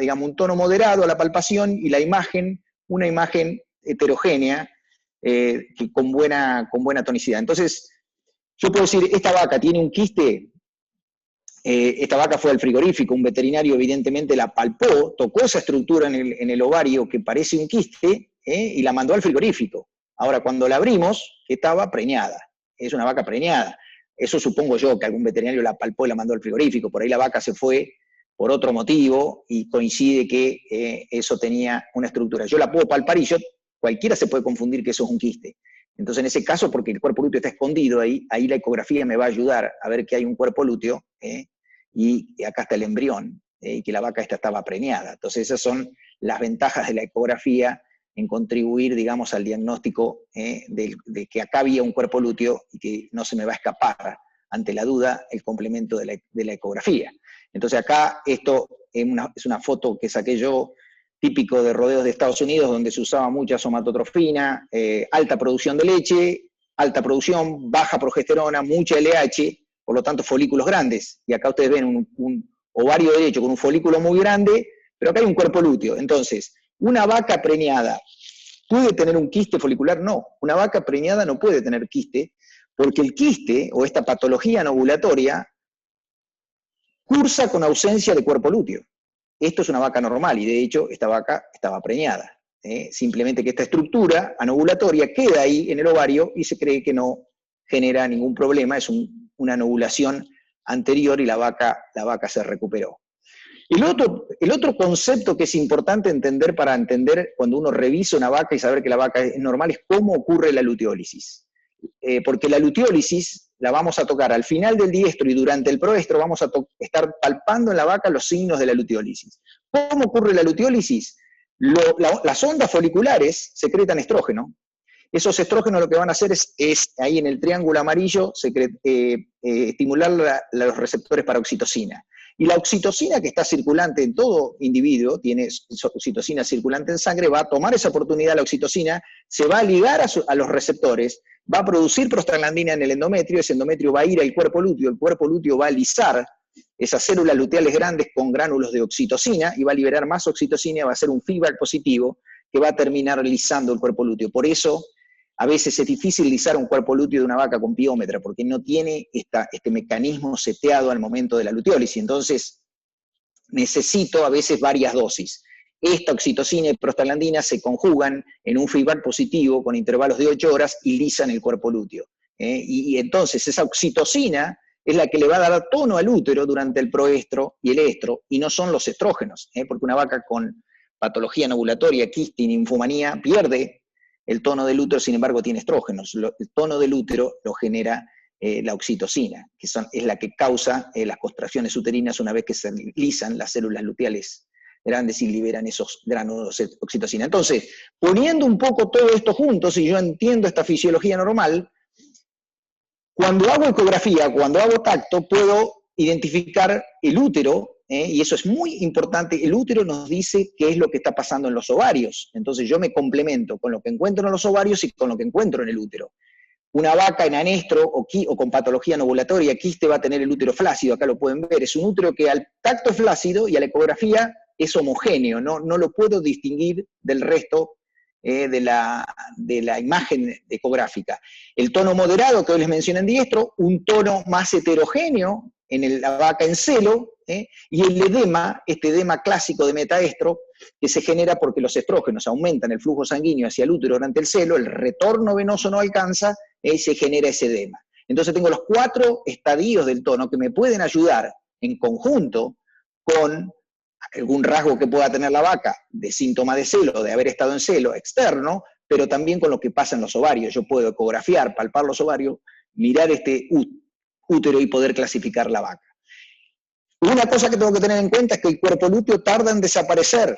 digamos, un tono moderado a la palpación, y la imagen, una imagen heterogénea, con buena tonicidad. Entonces, yo puedo decir, esta vaca tiene un quiste. Esta vaca fue al frigorífico, un veterinario evidentemente la palpó, tocó esa estructura en el ovario que parece un quiste, y la mandó al frigorífico. Ahora, cuando la abrimos, estaba preñada, es una vaca preñada. Eso supongo yo, que algún veterinario la palpó y la mandó al frigorífico. Por ahí la vaca se fue por otro motivo y coincide que eso tenía una estructura. Yo la puedo palpar y cualquiera se puede confundir que eso es un quiste. Entonces, en ese caso, porque el cuerpo lúteo está escondido ahí la ecografía me va a ayudar a ver que hay un cuerpo lúteo, y acá está el embrión, y que la vaca esta estaba preñada. Entonces, esas son las ventajas de la ecografía en contribuir, digamos, al diagnóstico de que acá había un cuerpo lúteo y que no se me va a escapar, ante la duda, el complemento de la ecografía. Entonces, acá esto es una foto que saqué yo, típico de rodeos de Estados Unidos, donde se usaba mucha somatotrofina, alta producción de leche, alta producción, baja progesterona, mucha LH, por lo tanto folículos grandes. Y acá ustedes ven un ovario derecho con un folículo muy grande, pero acá hay un cuerpo lúteo. Entonces, ¿una vaca preñada puede tener un quiste folicular? No, una vaca preñada no puede tener quiste, porque el quiste, o esta patología no ovulatoria, cursa con ausencia de cuerpo lúteo. Esto es una vaca normal, y de hecho esta vaca estaba preñada. Simplemente que esta estructura anovulatoria queda ahí en el ovario y se cree que no genera ningún problema, es una anovulación anterior y la vaca se recuperó. El otro concepto que es importante entender para entender cuando uno revisa una vaca y saber que la vaca es normal es cómo ocurre la luteólisis. Porque la luteólisis la vamos a tocar al final del diestro y durante el proestro vamos a estar palpando en la vaca los signos de la luteólisis. ¿Cómo ocurre la luteólisis? Las ondas foliculares secretan estrógeno. Esos estrógenos lo que van a hacer es ahí en el triángulo amarillo, estimular los receptores para oxitocina. Y la oxitocina que está circulante en todo individuo, tiene oxitocina circulante en sangre, va a tomar esa oportunidad, la oxitocina, se va a ligar a los receptores, va a producir prostaglandina en el endometrio, ese endometrio va a ir al cuerpo lúteo, el cuerpo lúteo va a lisar esas células luteales grandes con gránulos de oxitocina y va a liberar más oxitocina, va a ser un feedback positivo que va a terminar lisando el cuerpo lúteo. Por eso, a veces es difícil lisar un cuerpo lúteo de una vaca con piómetra, porque no tiene este mecanismo seteado al momento de la luteólisis. Entonces, necesito a veces varias dosis. Esta oxitocina y prostaglandina se conjugan en un feedback positivo con intervalos de 8 horas y lisan el cuerpo lúteo. Y entonces esa oxitocina es la que le va a dar tono al útero durante el proestro y el estro, y no son los estrógenos, porque una vaca con patología anovulatoria, quiste y ninfomanía pierde el tono del útero, sin embargo tiene estrógenos. El tono del útero lo genera la oxitocina, que es la que causa las contracciones uterinas una vez que se lisan las células luteales grandes y liberan esos gránulos de oxitocina. Entonces, poniendo un poco todo esto junto, si yo entiendo esta fisiología normal, cuando hago ecografía, cuando hago tacto, puedo identificar el útero, y eso es muy importante. El útero nos dice qué es lo que está pasando en los ovarios. Entonces yo me complemento con lo que encuentro en los ovarios y con lo que encuentro en el útero. Una vaca en anestro o con patología anovulatoria, quiste, va a tener el útero flácido, acá lo pueden ver. Es un útero que al tacto es flácido y a la ecografía es homogéneo, no lo puedo distinguir del resto de la imagen ecográfica. El tono moderado que hoy les mencioné en diestro, un tono más heterogéneo en la vaca en celo, y el edema, este edema clásico de metaestro, que se genera porque los estrógenos aumentan el flujo sanguíneo hacia el útero durante el celo, el retorno venoso no alcanza, y se genera ese edema. Entonces tengo los 4 estadios del tono que me pueden ayudar en conjunto con algún rasgo que pueda tener la vaca de síntoma de celo, de haber estado en celo externo, pero también con lo que pasa en los ovarios. Yo puedo ecografiar, palpar los ovarios, mirar este útero y poder clasificar la vaca. Una cosa que tengo que tener en cuenta es que el cuerpo lúteo tarda en desaparecer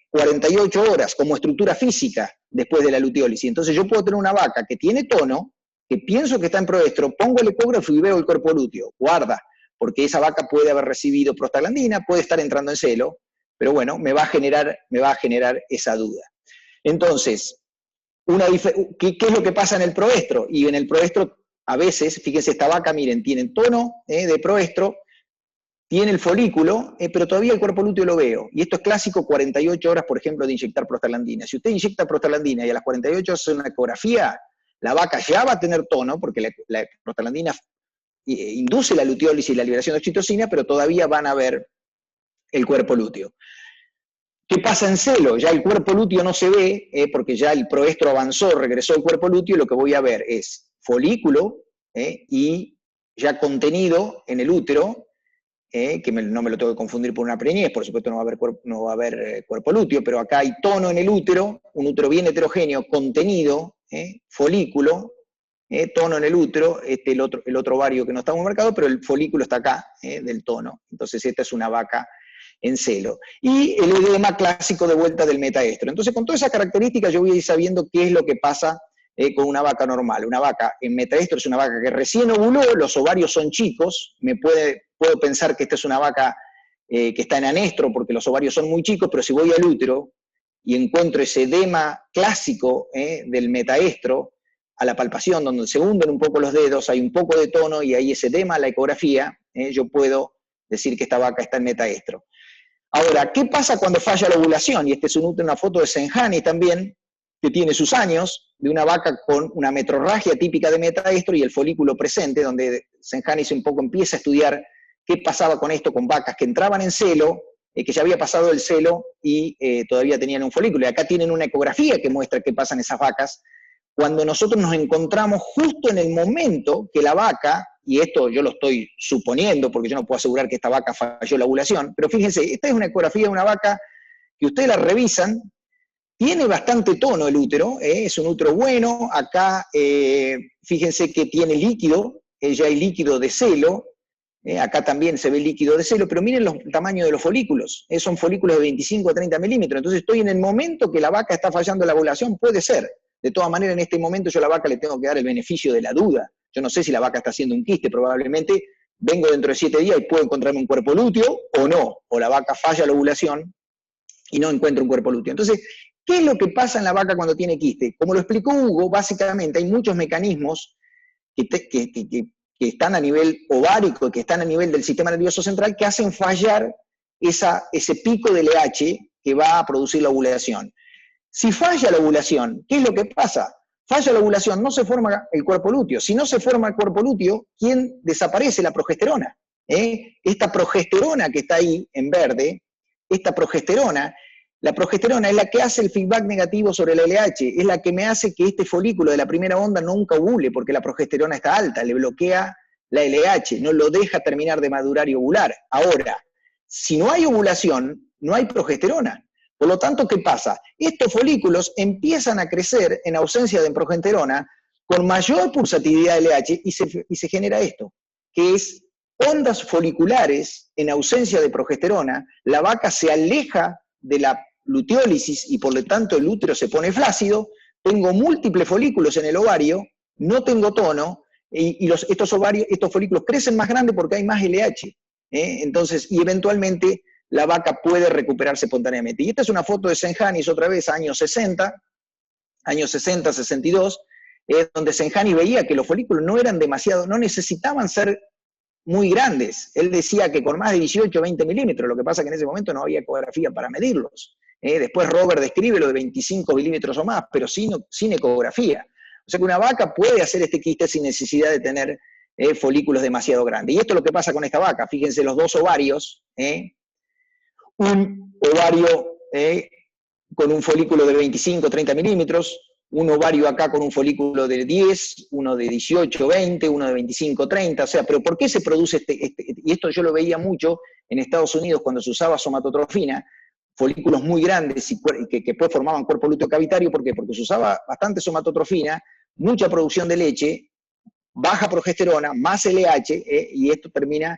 48 horas como estructura física después de la luteólisis. Entonces yo puedo tener una vaca que tiene tono, que pienso que está en proestro, pongo el ecógrafo y veo el cuerpo lúteo. Guarda, porque esa vaca puede haber recibido prostaglandina, puede estar entrando en celo, pero bueno, me va a generar esa duda. Entonces, ¿qué es lo que pasa en el proestro? Y en el proestro, a veces, fíjense, esta vaca, miren, tiene tono de proestro, tiene el folículo, pero todavía el cuerpo lúteo lo veo. Y esto es clásico, 48 horas, por ejemplo, de inyectar prostaglandina. Si usted inyecta prostaglandina y a las 48 horas hace una ecografía, la vaca ya va a tener tono, porque la prostaglandina induce la luteólisis y la liberación de oxitocina, pero todavía van a ver el cuerpo lúteo. ¿Qué pasa en celo? Ya el cuerpo lúteo no se ve, porque ya el proestro avanzó, regresó al cuerpo lúteo, y lo que voy a ver es folículo y ya contenido en el útero, que no me lo tengo que confundir por una preñez, por supuesto no va a haber cuerpo lúteo, pero acá hay tono en el útero, un útero bien heterogéneo, contenido, folículo, tono en el útero, el otro ovario que no está muy marcado, pero el folículo está acá, del tono. Entonces esta es una vaca en celo. Y el edema clásico de vuelta del metaestro. Entonces con todas esas características yo voy a ir sabiendo qué es lo que pasa con una vaca normal. Una vaca en metaestro es una vaca que recién ovuló, los ovarios son chicos, puedo pensar que esta es una vaca que está en anestro porque los ovarios son muy chicos, pero si voy al útero y encuentro ese edema clásico del metaestro, a la palpación, donde se hunden un poco los dedos, hay un poco de tono y hay ese edema a la ecografía, yo puedo decir que esta vaca está en metaestro. Ahora, ¿qué pasa cuando falla la ovulación? Y es una foto de Senjani también, que tiene sus años, de una vaca con una metrorragia típica de metaestro y el folículo presente, donde Senjani un poco empieza a estudiar qué pasaba con esto, con vacas que entraban en celo, que ya había pasado el celo y todavía tenían un folículo. Y acá tienen una ecografía que muestra qué pasa en esas vacas, cuando nosotros nos encontramos justo en el momento que la vaca, y esto yo lo estoy suponiendo porque yo no puedo asegurar que esta vaca falló la ovulación, pero fíjense, esta es una ecografía de una vaca que ustedes la revisan, tiene bastante tono el útero, es un útero bueno, acá fíjense que tiene líquido, ya hay líquido de celo, acá también se ve líquido de celo, pero miren el tamaño de los folículos, son folículos de 25 a 30 milímetros, entonces estoy en el momento que la vaca está fallando la ovulación, puede ser. De todas maneras, en este momento yo a la vaca le tengo que dar el beneficio de la duda. Yo no sé si la vaca está haciendo un quiste, probablemente vengo dentro de 7 días y puedo encontrarme un cuerpo lúteo o no, o la vaca falla la ovulación y no encuentro un cuerpo lúteo. Entonces, ¿qué es lo que pasa en la vaca cuando tiene quiste? Como lo explicó Hugo, básicamente hay muchos mecanismos que están a nivel ovárico, que están a nivel del sistema nervioso central, que hacen fallar ese pico de LH que va a producir la ovulación. Si falla la ovulación, ¿qué es lo que pasa? Falla la ovulación, no se forma el cuerpo lúteo. Si no se forma el cuerpo lúteo, ¿quién desaparece? La progesterona. Esta progesterona que está ahí en verde, la progesterona es la que hace el feedback negativo sobre el LH, es la que me hace que este folículo de la primera onda nunca ovule, porque la progesterona está alta, le bloquea la LH, no lo deja terminar de madurar y ovular. Ahora, si no hay ovulación, no hay progesterona. Por lo tanto, ¿qué pasa? Estos folículos empiezan a crecer en ausencia de progesterona con mayor pulsatividad de LH y se genera esto, que es ondas foliculares en ausencia de progesterona, la vaca se aleja de la luteólisis y por lo tanto el útero se pone flácido, tengo múltiples folículos en el ovario, no tengo tono, y estos folículos crecen más grandes porque hay más LH. Entonces, y eventualmente la vaca puede recuperarse espontáneamente. Y esta es una foto de Senjanis otra vez, años 60, 62, donde Senjanis veía que los folículos no eran demasiado, no necesitaban ser muy grandes. Él decía que con más de 18 o 20 milímetros, lo que pasa que en ese momento no había ecografía para medirlos. Después Robert describe lo de 25 milímetros o más, pero sin ecografía. O sea que una vaca puede hacer este quiste sin necesidad de tener folículos demasiado grandes. Y esto es lo que pasa con esta vaca. Fíjense los dos ovarios, un ovario con un folículo de 25 o 30 milímetros, un ovario acá con un folículo de 10, uno de 18, 20, uno de 25, 30, o sea, pero ¿por qué se produce y esto yo lo veía mucho en Estados Unidos cuando se usaba somatotrofina, folículos muy grandes y que después formaban cuerpo lúteo cavitario? ¿Por qué? Porque se usaba bastante somatotrofina, mucha producción de leche, baja progesterona, más LH, y esto termina,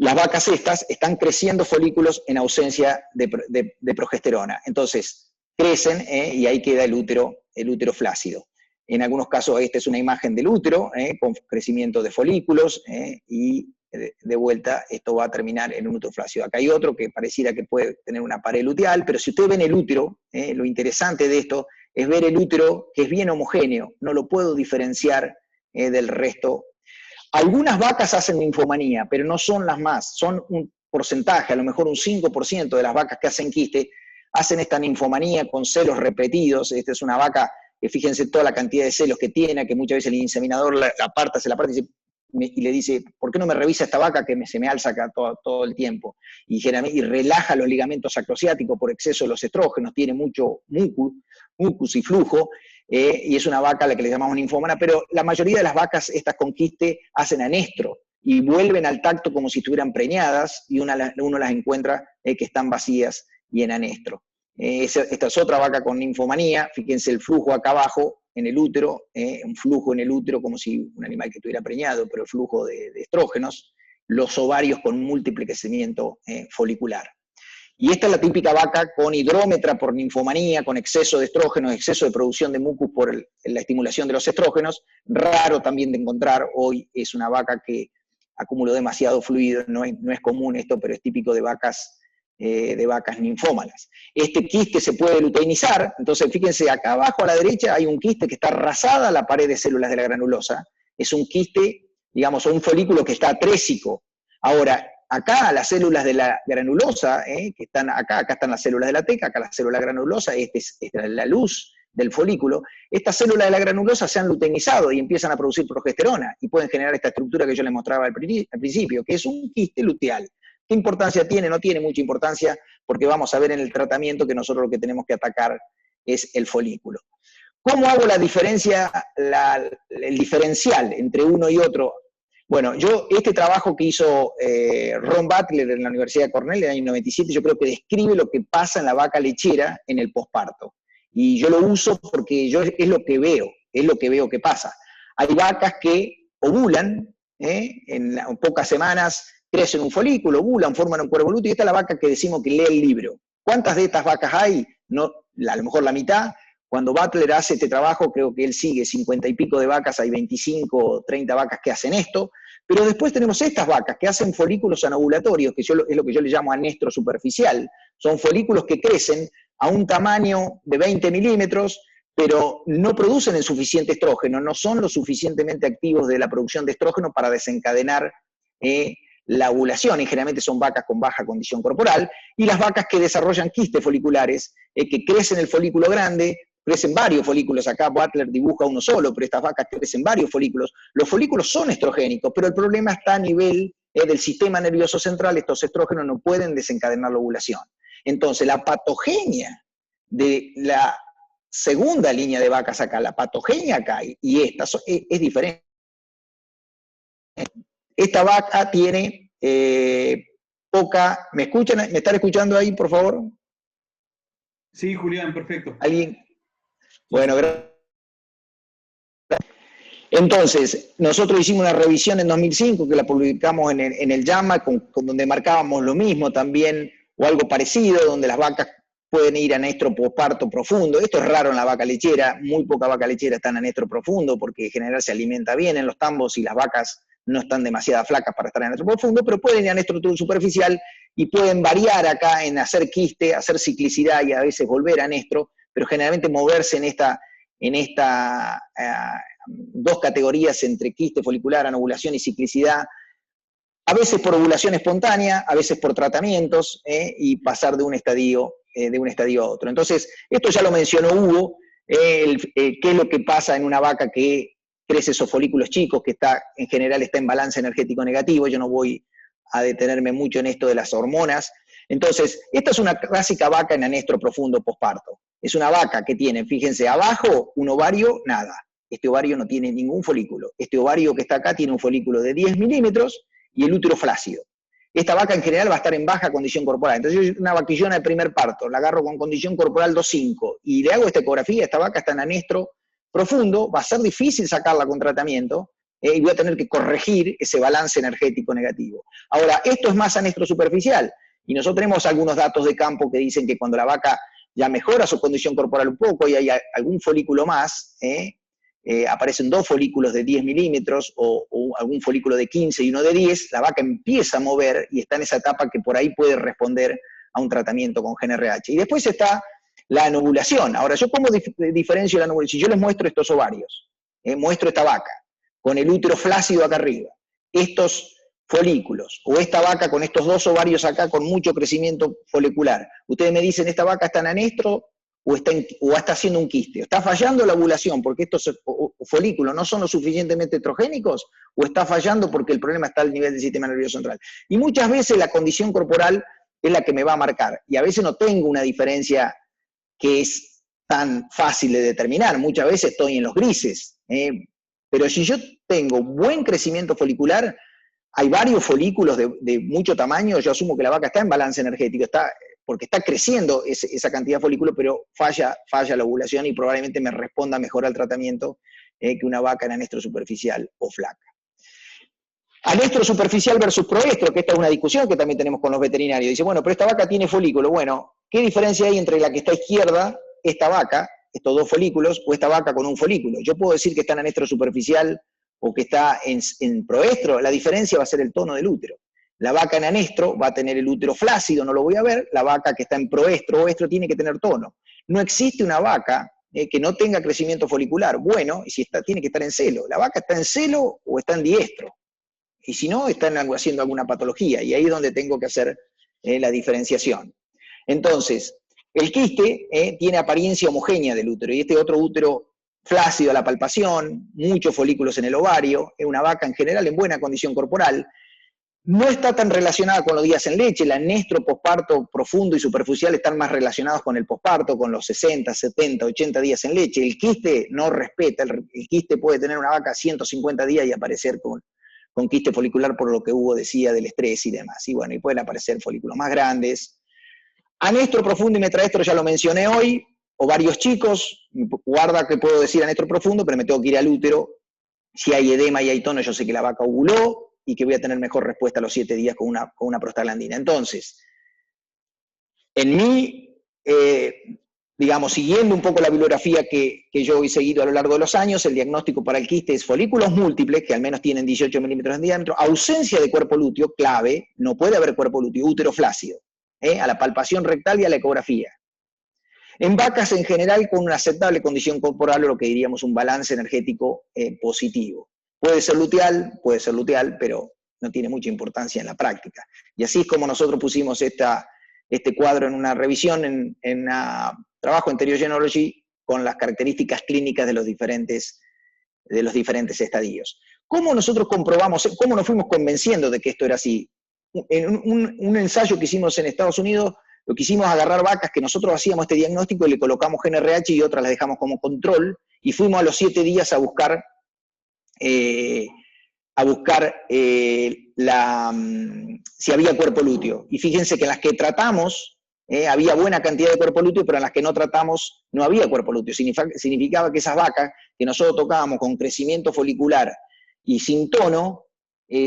las vacas estas están creciendo folículos en ausencia de progesterona. Entonces, crecen y ahí queda el útero flácido. En algunos casos esta es una imagen del útero con crecimiento de folículos y de vuelta, esto va a terminar en un útero flácido. Acá hay otro que pareciera que puede tener una pared luteal, pero si ustedes ven el útero, lo interesante de esto es ver el útero que es bien homogéneo, no lo puedo diferenciar del resto. Algunas vacas hacen ninfomanía, pero no son las más, son un porcentaje, a lo mejor un 5% de las vacas que hacen quiste, hacen esta ninfomanía con celos repetidos. Esta es una vaca que fíjense toda la cantidad de celos que tiene, que muchas veces el inseminador la aparta y le dice, ¿por qué no me revisa esta vaca que se me alza acá todo el tiempo? Y relaja los ligamentos sacrociáticos por exceso de los estrógenos, tiene mucho mucus y flujo, y es una vaca a la que le llamamos ninfómana, pero la mayoría de las vacas, estas con quiste, hacen anestro, y vuelven al tacto como si estuvieran preñadas, y uno las encuentra que están vacías y en anestro. Esta es otra vaca con ninfomanía, fíjense el flujo acá abajo, en el útero, un flujo en el útero como si un animal que estuviera preñado, pero el flujo de estrógenos, los ovarios con múltiple crecimiento folicular. Y esta es la típica vaca con hidrómetra por ninfomanía, con exceso de estrógenos, exceso de producción de mucus por la estimulación de los estrógenos, raro también de encontrar, hoy es una vaca que acumuló demasiado fluido, no es común esto, pero es típico de vacas ninfómanas. Este quiste se puede luteinizar, entonces fíjense, acá abajo a la derecha hay un quiste que está rasada la pared de células de la granulosa, es un quiste, digamos, un folículo que está atrésico. Ahora, acá las células de la granulosa, que están acá están las células de la teca, acá la célula granulosa, esta es la luz del folículo, estas células de la granulosa se han luteinizado y empiezan a producir progesterona y pueden generar esta estructura que yo les mostraba al principio, que es un quiste luteal. ¿Qué importancia tiene? No tiene mucha importancia, porque vamos a ver en el tratamiento que nosotros lo que tenemos que atacar es el folículo. ¿Cómo hago la diferencia, el diferencial entre uno y otro? Bueno, este trabajo que hizo Ron Butler en la Universidad de Cornell en el año 97, yo creo que describe lo que pasa en la vaca lechera en el posparto. Y yo lo uso porque es lo que veo que pasa. Hay vacas que ovulan, en pocas semanas crecen un folículo, ovulan, forman un cuervo lúteo, y esta es la vaca que decimos que lee el libro. ¿Cuántas de estas vacas hay? No, a lo mejor la mitad. Cuando Butler hace este trabajo, creo que él sigue 50 y pico de vacas, hay 25 o 30 vacas que hacen esto, pero después tenemos estas vacas que hacen folículos anovulatorios, que es lo que yo le llamo anestro superficial. Son folículos que crecen a un tamaño de 20 milímetros, pero no producen el suficiente estrógeno, no son lo suficientemente activos de la producción de estrógeno para desencadenar la ovulación, y generalmente son vacas con baja condición corporal, y las vacas que desarrollan quistes foliculares, que crecen el folículo grande, crecen varios folículos, acá Butler dibuja uno solo, pero estas vacas crecen varios folículos. Los folículos son estrogénicos, pero el problema está a nivel del sistema nervioso central, estos estrógenos no pueden desencadenar la ovulación. Entonces, la patogenia de la segunda línea de vacas acá, la patogenia acá y esta es diferente. Esta vaca tiene poca... ¿Me escuchan? ¿Me están escuchando ahí, por favor? Sí, Julián, perfecto. ¿Alguien? Bueno, gracias. Entonces, nosotros hicimos una revisión en 2005, que la publicamos en el JAMA, con donde marcábamos lo mismo también, o algo parecido, donde las vacas pueden ir a anestro posparto profundo. Esto es raro en la vaca lechera, muy poca vaca lechera está en anestro profundo, porque en general se alimenta bien en los tambos y las vacas no están demasiado flacas para estar en anestro profundo, pero pueden ir a anestro superficial y pueden variar acá en hacer quiste, hacer ciclicidad y a veces volver a anestro, pero generalmente moverse en esta dos categorías entre quiste folicular, anovulación y ciclicidad, a veces por ovulación espontánea, a veces por tratamientos, y pasar de un estadio a otro. Entonces, esto ya lo mencionó Hugo, qué es lo que pasa en una vaca que crece esos folículos chicos, que en general está en balance energético negativo. Yo no voy a detenerme mucho en esto de las hormonas. Entonces, esta es una clásica vaca en anestro profundo posparto. Es una vaca que tiene, fíjense, abajo un ovario, nada. Este ovario no tiene ningún folículo. Este ovario que está acá tiene un folículo de 10 milímetros y el útero flácido. Esta vaca en general va a estar en baja condición corporal. Entonces yo una vaquillona de primer parto, la agarro con condición corporal 2.5 y le hago esta ecografía, esta vaca está en anestro profundo, va a ser difícil sacarla con tratamiento, y voy a tener que corregir ese balance energético negativo. Ahora, esto es más anestro superficial, y nosotros tenemos algunos datos de campo que dicen que cuando la vaca ya mejora su condición corporal un poco y hay algún folículo más, aparecen 2 folículos de 10 milímetros o algún folículo de 15 y uno de 10, la vaca empieza a mover y está en esa etapa que por ahí puede responder a un tratamiento con GnRH. Y después está la anovulación. Ahora, ¿yo cómo diferencio la anovulación? Si yo les muestro estos ovarios, muestro esta vaca con el útero flácido acá arriba, estos folículos, o esta vaca con estos 2 ovarios acá con mucho crecimiento folicular, ustedes me dicen, ¿esta vaca está en anestro o está haciendo un quiste? ¿Está fallando la ovulación porque estos folículos no son lo suficientemente estrogénicos? ¿O está fallando porque el problema está al nivel del sistema nervioso central? Y muchas veces la condición corporal es la que me va a marcar. Y a veces no tengo una diferencia que es tan fácil de determinar. Muchas veces estoy en los grises. Pero si yo tengo buen crecimiento folicular, hay varios folículos de mucho tamaño, yo asumo que la vaca está en balance energético, porque está creciendo esa cantidad de folículos, pero falla la ovulación y probablemente me responda mejor al tratamiento que una vaca en anestro superficial o flaca. Anestro superficial versus proestro, que esta es una discusión que también tenemos con los veterinarios. Dice, bueno, pero esta vaca tiene folículo. Bueno, ¿qué diferencia hay entre la que está a izquierda, esta vaca, estos 2 folículos, o esta vaca con un folículo? Yo puedo decir que está en anestro superficial o que está en proestro. La diferencia va a ser el tono del útero. La vaca en anestro va a tener el útero flácido, no lo voy a ver. La vaca que está en proestro o estro tiene que tener tono. No existe una vaca que no tenga crecimiento folicular. Bueno, y si tiene que estar en celo. ¿La vaca está en celo o está en diestro? Y si no, están haciendo alguna patología, y ahí es donde tengo que hacer la diferenciación. Entonces, el quiste tiene apariencia homogénea del útero, y este otro útero flácido a la palpación, muchos folículos en el ovario, es una vaca en general en buena condición corporal, no está tan relacionada con los días en leche, el anestro posparto profundo y superficial están más relacionados con el posparto, con los 60, 70, 80 días en leche. El quiste no respeta, el quiste puede tener una vaca 150 días y aparecer con quiste folicular por lo que Hugo decía del estrés y demás. Y bueno, y pueden aparecer folículos más grandes. Anestro profundo y metraestro ya lo mencioné hoy, ovarios chicos, guarda que puedo decir anestro profundo, pero me tengo que ir al útero. Si hay edema y hay tono, yo sé que la vaca ovuló y que voy a tener mejor respuesta a los 7 días con una prostaglandina. Entonces, en mí, digamos, siguiendo un poco la bibliografía que yo he seguido a lo largo de los años, el diagnóstico para el quiste es folículos múltiples, que al menos tienen 18 milímetros de diámetro, ausencia de cuerpo lúteo, clave, no puede haber cuerpo lúteo, útero flácido, a la palpación rectal y a la ecografía. En vacas en general con una aceptable condición corporal o lo que diríamos un balance energético positivo. Puede ser luteal, pero no tiene mucha importancia en la práctica. Y así es como nosotros pusimos este cuadro en una revisión en trabajo en Theriogenology con las características clínicas de los diferentes estadios. ¿Cómo nosotros comprobamos, cómo nos fuimos convenciendo de que esto era así? En un ensayo que hicimos en Estados Unidos, lo que hicimos agarrar vacas que nosotros hacíamos este diagnóstico y le colocamos GnRH y otras las dejamos como control, y fuimos a los 7 días a buscar si había cuerpo lúteo. Y fíjense que en las que tratamos había buena cantidad de cuerpo lúteo, pero en las que no tratamos no había cuerpo lúteo. Significaba que esas vacas que nosotros tocábamos con crecimiento folicular y sin tono,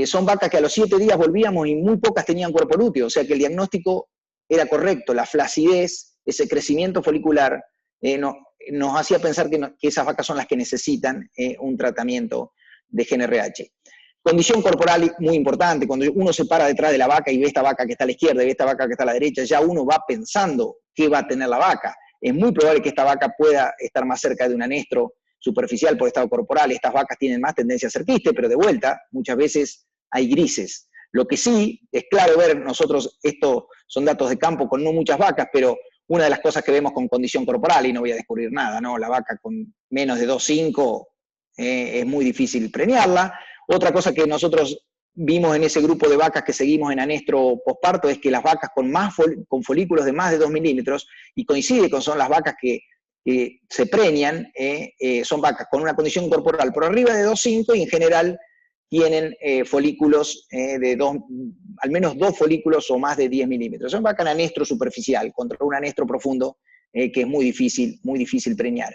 son vacas que a los 7 días volvíamos y muy pocas tenían cuerpo lúteo. O sea que el diagnóstico era correcto, la flacidez, ese crecimiento folicular, nos hacía pensar que esas vacas son las que necesitan un tratamiento de GnRH. Condición corporal muy importante, cuando uno se para detrás de la vaca y ve esta vaca que está a la izquierda y ve esta vaca que está a la derecha, ya uno va pensando qué va a tener la vaca. Es muy probable que esta vaca pueda estar más cerca de un anestro superficial por estado corporal. Estas vacas tienen más tendencia a ser quiste, pero de vuelta, muchas veces hay grises. Lo que sí es claro ver, nosotros, esto son datos de campo con no muchas vacas, pero una de las cosas que vemos con condición corporal, y no voy a descubrir nada, ¿no? La vaca con menos de 2,5 es muy difícil preñarla. Otra cosa que nosotros vimos en ese grupo de vacas que seguimos en anestro posparto es que las vacas con folículos de más de 2 milímetros, y coincide con son las vacas que se preñan, son vacas con una condición corporal por arriba de 2,5 y en general tienen folículos al menos 2 folículos o más de 10 milímetros. Son vacas en anestro superficial contra un anestro profundo que es muy difícil preñar.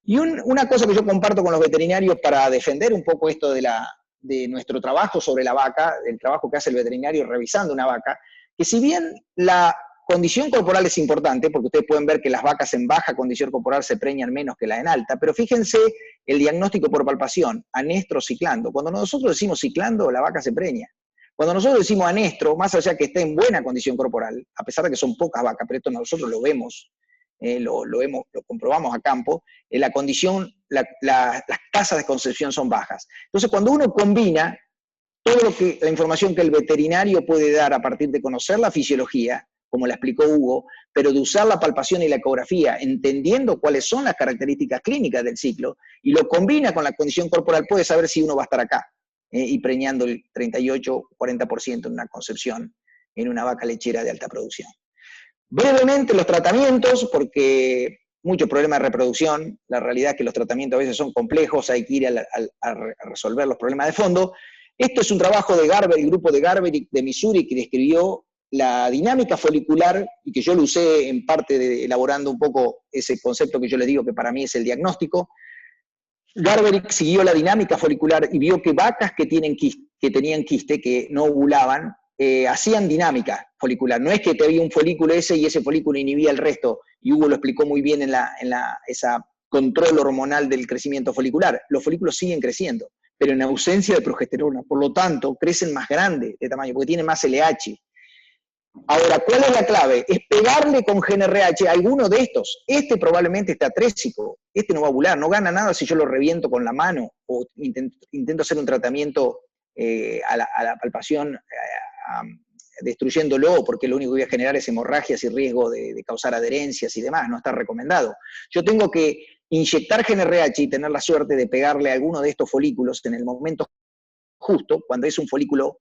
Y una cosa que yo comparto con los veterinarios para defender un poco esto de nuestro trabajo sobre la vaca, el trabajo que hace el veterinario revisando una vaca, que si bien la condición corporal es importante, porque ustedes pueden ver que las vacas en baja condición corporal se preñan menos que la en alta, pero fíjense el diagnóstico por palpación, anestro ciclando. Cuando nosotros decimos ciclando, la vaca se preña. Cuando nosotros decimos anestro, más allá que esté en buena condición corporal, a pesar de que son pocas vacas, pero esto nosotros lo vemos, lo comprobamos a campo, la condición, las tasas de concepción son bajas. Entonces, cuando uno combina todo la información que el veterinario puede dar a partir de conocer la fisiología, como la explicó Hugo, pero de usar la palpación y la ecografía, entendiendo cuáles son las características clínicas del ciclo, y lo combina con la condición corporal, puede saber si uno va a estar acá, y preñando el 38-40% en una concepción en una vaca lechera de alta producción. Brevemente los tratamientos, porque muchos problemas de reproducción, la realidad es que los tratamientos a veces son complejos, hay que ir a resolver los problemas de fondo. Esto es un trabajo de Garber, el grupo de Garber de Missouri, que describió la dinámica folicular, y que yo lo usé en parte elaborando un poco ese concepto que yo les digo que para mí es el diagnóstico. Garber siguió la dinámica folicular y vio que vacas que tenían quiste, que no ovulaban, hacían dinámica folicular. No es que te había un folículo ese y ese folículo inhibía el resto, y Hugo lo explicó muy bien en esa control hormonal del crecimiento folicular. Los folículos siguen creciendo, pero en ausencia de progesterona. Por lo tanto, crecen más grandes de tamaño, porque tienen más LH. Ahora, ¿cuál es la clave? Es pegarle con GnRH a alguno de estos. Este probablemente está atrésico, este no va a ovular, no gana nada si yo lo reviento con la mano o intento hacer un tratamiento a la palpación destruyéndolo, porque lo único que voy a generar es hemorragias y riesgo de causar adherencias y demás, no está recomendado. Yo tengo que inyectar GnRH y tener la suerte de pegarle a alguno de estos folículos en el momento justo, cuando es un folículo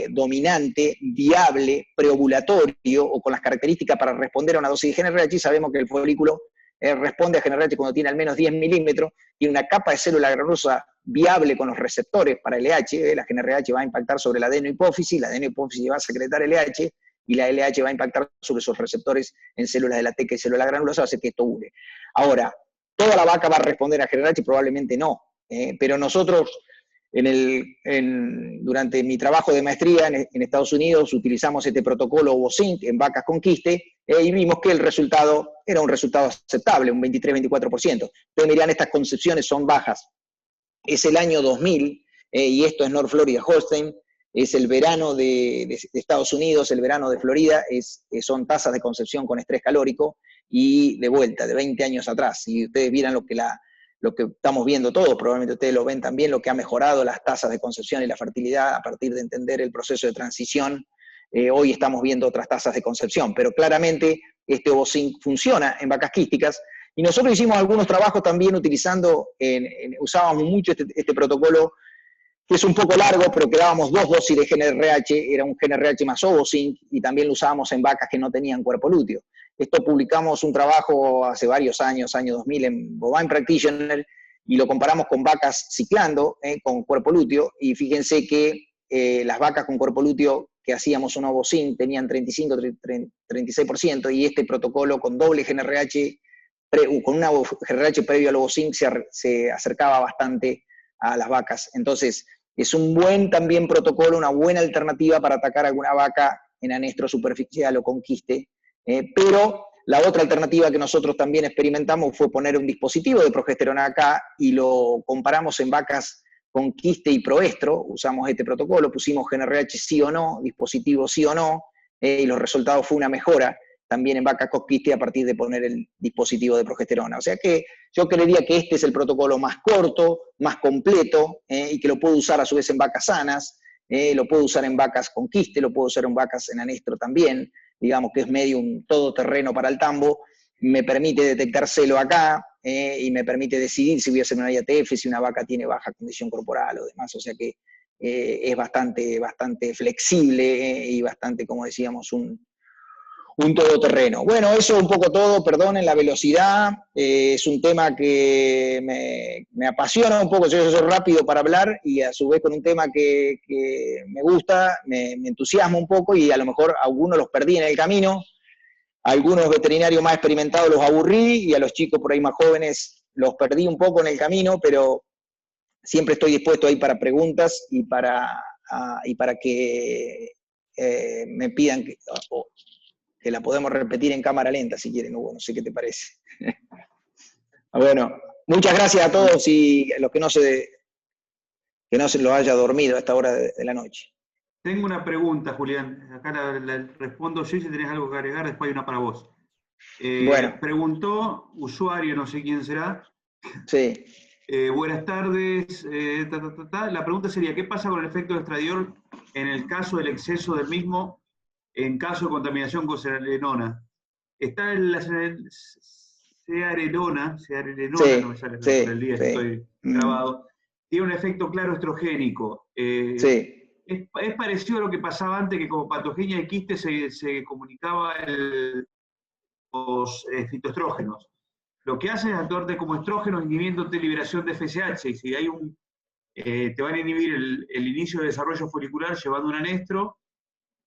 dominante, viable, preovulatorio, o con las características para responder a una dosis de GnRH. Sabemos que el folículo responde a GnRH cuando tiene al menos 10 milímetros, tiene una capa de célula granulosa viable con los receptores para LH, la GnRH va a impactar sobre la adenohipófisis, la adenohipófisis va a secretar LH, y la LH va a impactar sobre esos receptores en células de la teca y célula granulosa, va a hacer que esto ovule. Ahora, ¿toda la vaca va a responder a GnRH? Probablemente no, pero nosotros durante mi trabajo de maestría en Estados Unidos utilizamos este protocolo OvoSync en vacas con quiste, y vimos que el resultado era un resultado aceptable, un 23-24%. Ustedes dirán, estas concepciones son bajas. Es el año 2000, y esto es North Florida Holstein, es el verano de Estados Unidos, el verano de Florida, son tasas de concepción con estrés calórico, y de vuelta, de 20 años atrás. Si ustedes vieran lo que estamos viendo todos, probablemente ustedes lo ven también, lo que ha mejorado las tasas de concepción y la fertilidad a partir de entender el proceso de transición. Hoy estamos viendo otras tasas de concepción, pero claramente este OvoSync funciona en vacas quísticas, y nosotros hicimos algunos trabajos también utilizando, usábamos mucho este protocolo, que es un poco largo, pero que dábamos 2 dosis de GnRH, era un GnRH más OvoSync, y también lo usábamos en vacas que no tenían cuerpo lúteo. Esto publicamos un trabajo hace varios años, año 2000, en Bovine Practitioner, y lo comparamos con vacas ciclando, con cuerpo lúteo, y fíjense que las vacas con cuerpo lúteo que hacíamos un OvoSync tenían 35-36%, y este protocolo con doble GnRH, con una GnRH previo al OvoSync, se acercaba bastante a las vacas. Entonces, es un buen también protocolo, una buena alternativa para atacar a alguna vaca en anestro superficial o con quiste. Pero la otra alternativa que nosotros también experimentamos fue poner un dispositivo de progesterona acá, y lo comparamos en vacas con quiste y proestro. Usamos este protocolo, pusimos GnRH sí o no, dispositivo sí o no, y los resultados fue una mejora también en vacas con quiste a partir de poner el dispositivo de progesterona. O sea que yo creería que este es el protocolo más corto, más completo, y que lo puedo usar a su vez en vacas sanas, lo puedo usar en vacas con quiste, lo puedo usar en vacas en anestro también, digamos que es medio un todoterreno para el tambo, me permite detectar celo acá, y me permite decidir si voy a hacer una IATF, si una vaca tiene baja condición corporal o demás. O sea que es bastante flexible, y bastante, como decíamos, un todoterreno. Bueno, eso es un poco todo, perdonen la velocidad, es un tema que me apasiona un poco, yo soy rápido para hablar, y a su vez con un tema que me gusta, me entusiasma un poco, y a lo mejor a algunos los perdí en el camino, a algunos veterinarios más experimentados los aburrí, y a los chicos por ahí más jóvenes los perdí un poco en el camino, pero siempre estoy dispuesto ahí para preguntas y para que me pidan que la podemos repetir en cámara lenta si quieren, Hugo, no sé qué te parece. Bueno, muchas gracias a todos y a los que no se lo haya dormido a esta hora de la noche. Tengo una pregunta, Julián. Acá la respondo yo y si tenés algo que agregar, después hay una para vos. Bueno. Preguntó, usuario, no sé quién será. Sí. Buenas tardes. La pregunta sería, ¿qué pasa con el efecto de estradiol en el caso del exceso del mismo en caso de contaminación con cearenona? Está en la cearenona, Sí, no me sale por el día, estoy grabado. Tiene un efecto claro estrogénico. Sí. Es parecido a lo que pasaba antes, que como patogenia de quiste se comunicaba los fitoestrógenos. Lo que hace es actuarte como estrógenos inhibiéndote liberación de FSH, y si hay te van a inhibir el inicio de desarrollo folicular llevando un anestro,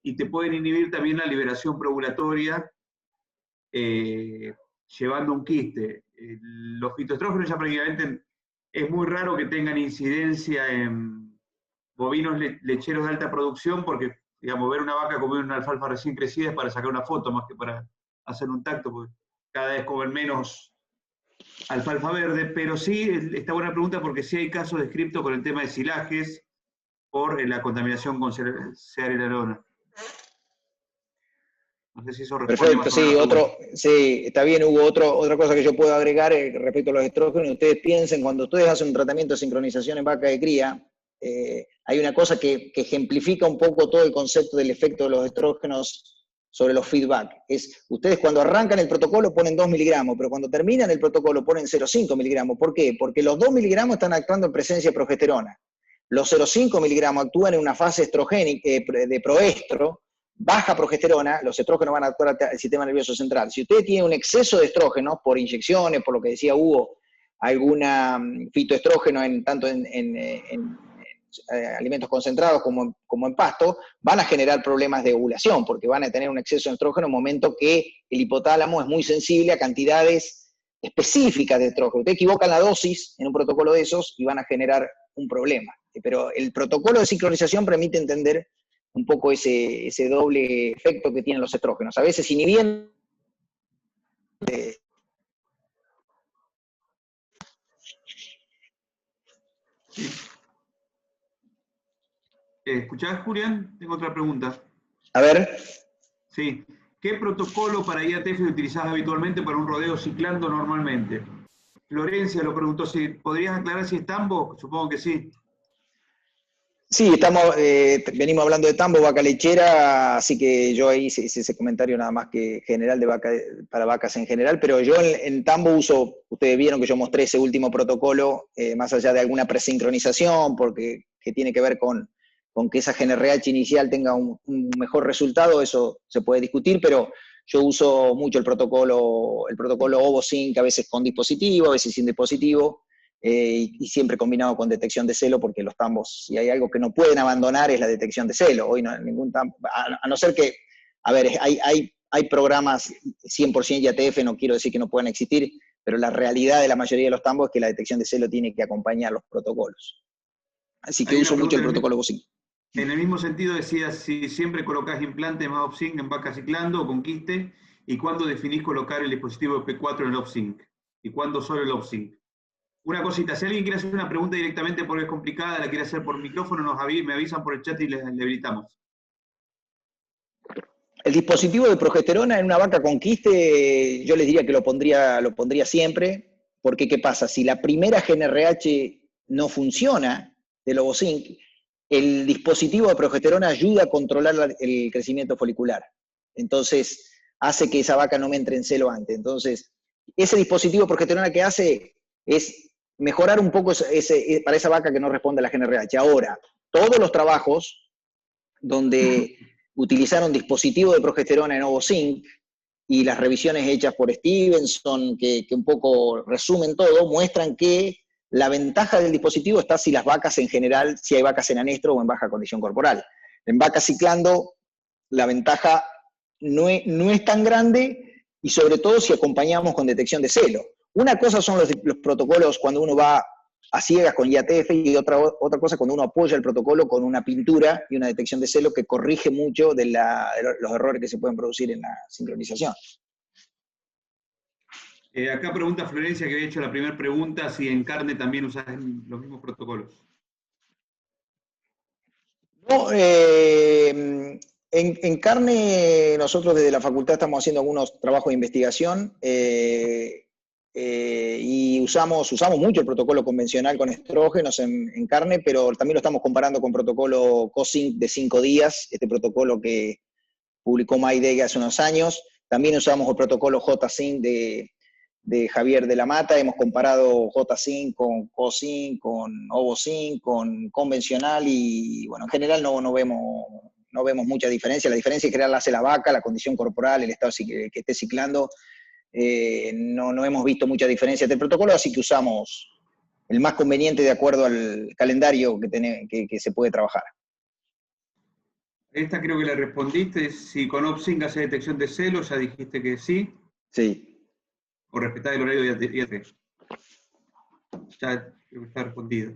y te pueden inhibir también la liberación preovulatoria llevando un quiste. Los fitoestrógenos ya prácticamente es muy raro que tengan incidencia en bovinos lecheros de alta producción, porque, digamos, ver una vaca comer una alfalfa recién crecida es para sacar una foto más que para hacer un tacto, porque cada vez comen menos alfalfa verde, pero sí, está buena pregunta porque sí hay casos descritos con el tema de silajes por la contaminación con cearenona. No sé si eso responde. Perfecto, sí, está bien, Hugo. Otra cosa que yo puedo agregar respecto a los estrógenos, ustedes piensen, cuando ustedes hacen un tratamiento de sincronización en vaca de cría, hay una cosa que ejemplifica un poco todo el concepto del efecto de los estrógenos sobre los feedback. Ustedes cuando arrancan el protocolo ponen 2 miligramos, pero cuando terminan el protocolo ponen 0,5 miligramos. ¿Por qué? Porque los 2 miligramos están actuando en presencia de progesterona. Los 0,5 miligramos actúan en una fase estrogénica, de proestro, baja progesterona, los estrógenos van a actuar al sistema nervioso central. Si usted tiene un exceso de estrógenos por inyecciones, por lo que decía Hugo, alguna fitoestrógeno tanto en alimentos concentrados como en pasto, van a generar problemas de ovulación, porque van a tener un exceso de estrógeno en un momento que el hipotálamo es muy sensible a cantidades específicas de estrógeno. Usted equivoca la dosis en un protocolo de esos y van a generar un problema. Pero el protocolo de sincronización permite entender un poco ese doble efecto que tienen los estrógenos. A veces inhibiendo. ¿Escuchás, Julián? Tengo otra pregunta. A ver. Sí. ¿Qué protocolo para IATF utilizás habitualmente para un rodeo ciclando normalmente? Florencia lo preguntó, si podrías aclarar si es tambo. Supongo que sí. Sí, venimos hablando de tambo, vaca lechera, así que yo ahí hice ese comentario nada más que general para vacas en general, pero yo en tambo uso, ustedes vieron que yo mostré ese último protocolo, más allá de alguna presincronización, porque que tiene que ver con que esa GNRH inicial tenga un mejor resultado, eso se puede discutir, pero yo uso mucho el protocolo OvoSync, a veces con dispositivo, a veces sin dispositivo, y siempre combinado con detección de celo, porque los tambos, si hay algo que no pueden abandonar, es la detección de celo. Hoy no ningún tambo, a no ser que, a ver, hay programas 100% IATF, no quiero decir que no puedan existir, pero la realidad de la mayoría de los tambos es que la detección de celo tiene que acompañar los protocolos. Así que uso mucho el protocolo OvoSync. En el mismo sentido decías, si siempre colocás implante más OvoSync en vaca ciclando o con quiste, ¿y cuándo definís colocar el dispositivo P4 en el OvoSync? ¿Y cuándo solo el OvoSync? Una cosita, si alguien quiere hacer una pregunta directamente porque es complicada, la quiere hacer por micrófono, me avisan por el chat y le habilitamos. El dispositivo de progesterona en una vaca con quiste, yo les diría que lo pondría siempre, porque ¿qué pasa? Si la primera GNRH no funciona del OvoSync, el dispositivo de progesterona ayuda a controlar el crecimiento folicular. Entonces, hace que esa vaca no me entre en celo antes. Entonces, ese dispositivo de progesterona que hace es mejorar un poco para esa vaca que no responde a la GNRH. Ahora, todos los trabajos donde utilizaron dispositivo de progesterona en OvoSync y las revisiones hechas por Stevenson, que un poco resumen todo, muestran que la ventaja del dispositivo está si las vacas en general, si hay vacas en anestro o en baja condición corporal. En vacas ciclando, la ventaja no es tan grande, y sobre todo si acompañamos con detección de celo. Una cosa son los protocolos cuando uno va a ciegas con IATF, y otra cosa cuando uno apoya el protocolo con una pintura y una detección de celo que corrige mucho de los errores que se pueden producir en la sincronización. Acá pregunta Florencia, que había hecho la primera pregunta, si en carne también usas los mismos protocolos. No, en carne nosotros desde la facultad estamos haciendo algunos trabajos de investigación y usamos mucho el protocolo convencional con estrógenos en carne, pero también lo estamos comparando con protocolo COSYNC de 5 días, este protocolo que publicó MyDeg hace unos años. También usamos el protocolo JSync de Javier de la Mata, hemos comparado JSync con COSYNC, con OvoSync, con convencional, y bueno, en general no vemos mucha diferencia. La diferencia en general la hace la vaca, la condición corporal, el estado que esté ciclando. No hemos visto mucha diferencia entre el protocolo, así que usamos el más conveniente de acuerdo al calendario que se puede trabajar. Esta creo que la respondiste, si con OvoSync hace detección de celo, ya dijiste que sí. Sí. O respetar el horario de IATF. Ya creo que está respondido.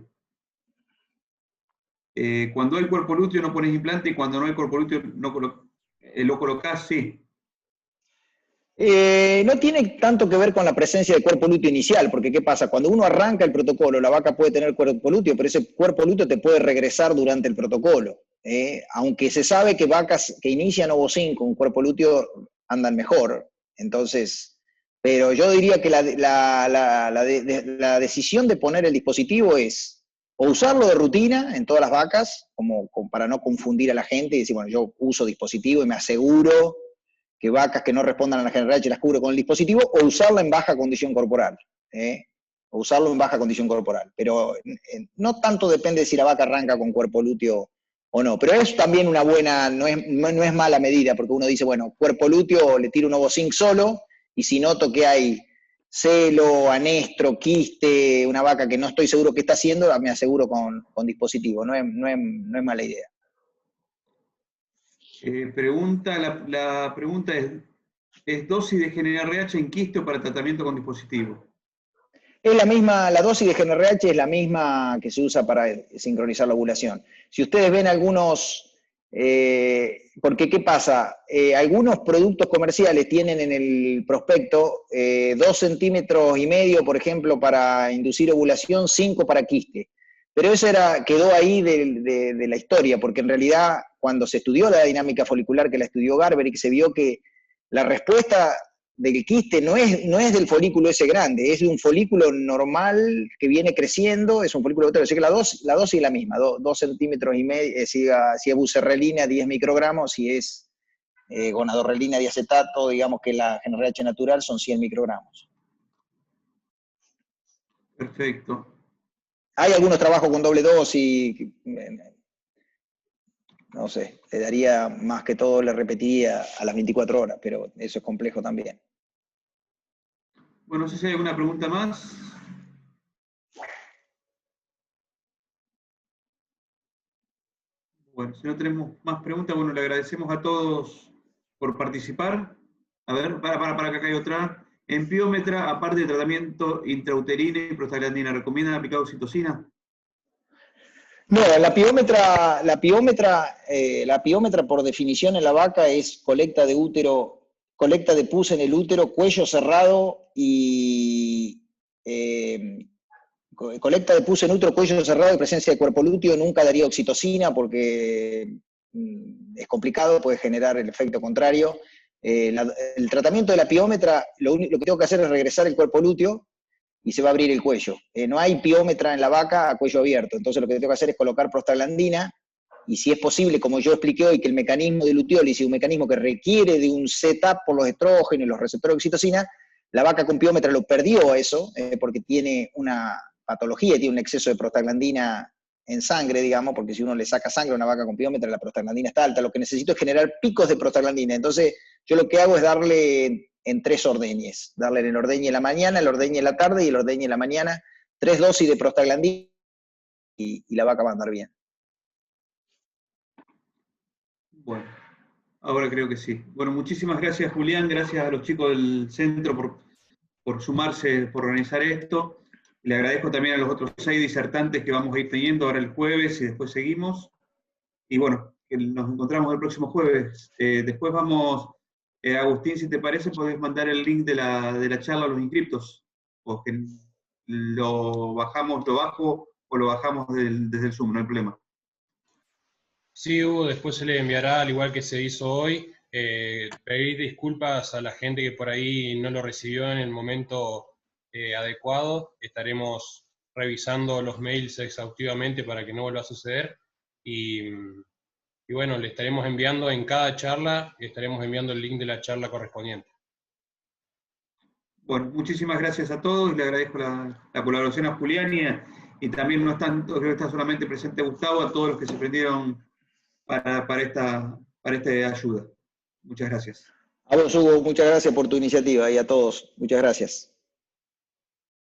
Cuando hay cuerpo lúteo no pones implante, y cuando no hay cuerpo lúteo lo colocás, sí. No tiene tanto que ver con la presencia de cuerpo lúteo inicial, porque ¿qué pasa? Cuando uno arranca el protocolo, la vaca puede tener cuerpo lúteo, pero ese cuerpo lúteo te puede regresar durante el protocolo. Aunque se sabe que vacas que inician OvoSync con cuerpo lúteo andan mejor. Entonces, pero yo diría que la decisión de poner el dispositivo es o usarlo de rutina en todas las vacas, como para no confundir a la gente y decir, bueno, yo uso dispositivo y me aseguro que vacas que no respondan a la GNRH las cubro con el dispositivo, o usarla en baja condición corporal. O usarlo en baja condición corporal. Pero no tanto depende de si la vaca arranca con cuerpo lúteo o no. Pero es también una buena, no es mala medida, porque uno dice, bueno, cuerpo lúteo le tiro un OvoSync solo, y si noto que hay celo, anestro, quiste, una vaca que no estoy seguro qué está haciendo, me aseguro con dispositivo. No es mala idea. La pregunta ¿es dosis de GNRH en quiste o para tratamiento con dispositivo? Es la misma, la dosis de GNRH es la misma que se usa para sincronizar la ovulación. Si ustedes ven algunos, porque ¿qué pasa? Algunos productos comerciales tienen en el prospecto 2,5 centímetros, por ejemplo, para inducir ovulación, 5 para quiste. Pero eso quedó ahí de la historia, porque en realidad cuando se estudió la dinámica folicular, que la estudió Garber, y que se vio que la respuesta del quiste no es del folículo ese grande, es de un folículo normal que viene creciendo, es un folículo botero. Así que la dosis es la misma, 2,5 centímetros, si es buserrelina, 10 microgramos, si es gonadorrelina diacetato, digamos que la GNRH natural son 100 microgramos. Perfecto. Hay algunos trabajos con doble dosis, no sé, le daría más que todo, le repetiría a las 24 horas, pero eso es complejo también. Bueno, no sé si hay alguna pregunta más. Bueno, si no tenemos más preguntas, bueno, le agradecemos a todos por participar. A ver, para que acá hay otra. En piómetra, aparte de tratamiento intrauterino y prostaglandina, ¿recomiendan aplicar oxitocina? No, la piómetra por definición en la vaca es colecta de pus en el útero, cuello cerrado y colecta de pus en útero, cuello cerrado y presencia de cuerpo lúteo. Nunca daría oxitocina porque es complicado, puede generar el efecto contrario. El tratamiento de la piómetra, lo que tengo que hacer es regresar el cuerpo lúteo y se va a abrir el cuello. No hay piómetra en la vaca a cuello abierto, entonces lo que tengo que hacer es colocar prostaglandina, y si es posible, como yo expliqué hoy, que el mecanismo de luteólisis es un mecanismo que requiere de un setup por los estrógenos y los receptores de oxitocina, la vaca con piómetra lo perdió eso, porque tiene una patología, tiene un exceso de prostaglandina en sangre, digamos, porque si uno le saca sangre a una vaca con piómetra, la prostaglandina está alta. Lo que necesito es generar picos de prostaglandina. Entonces, yo lo que hago es darle en 3 ordeñes, darle en el ordeñe en la mañana, el ordeñe en la tarde y el ordeñe en la mañana, 3 dosis de prostaglandina y la vaca va a andar bien. Bueno, ahora creo que sí. Bueno, muchísimas gracias, Julián, gracias a los chicos del centro por sumarse, por organizar esto. Y le agradezco también a los otros 6 disertantes que vamos a ir teniendo ahora el jueves y después seguimos. Y bueno, que nos encontramos el próximo jueves. Después vamos, Agustín, si te parece, podés mandar el link de la charla a los inscriptos. O que lo bajo o lo bajamos desde el Zoom, no hay problema. Sí, Hugo, después se le enviará, al igual que se hizo hoy, pedir disculpas a la gente que por ahí no lo recibió en el momento adecuado. Estaremos revisando los mails exhaustivamente para que no vuelva a suceder. Y bueno, le estaremos enviando en cada charla, estaremos enviando el link de la charla correspondiente. Bueno, muchísimas gracias a todos y le agradezco la colaboración a Julián y también no están, creo que está solamente presente Gustavo, a todos los que se prendieron para esta ayuda. Muchas gracias. A vos, Hugo, muchas gracias por tu iniciativa y a todos. Muchas gracias.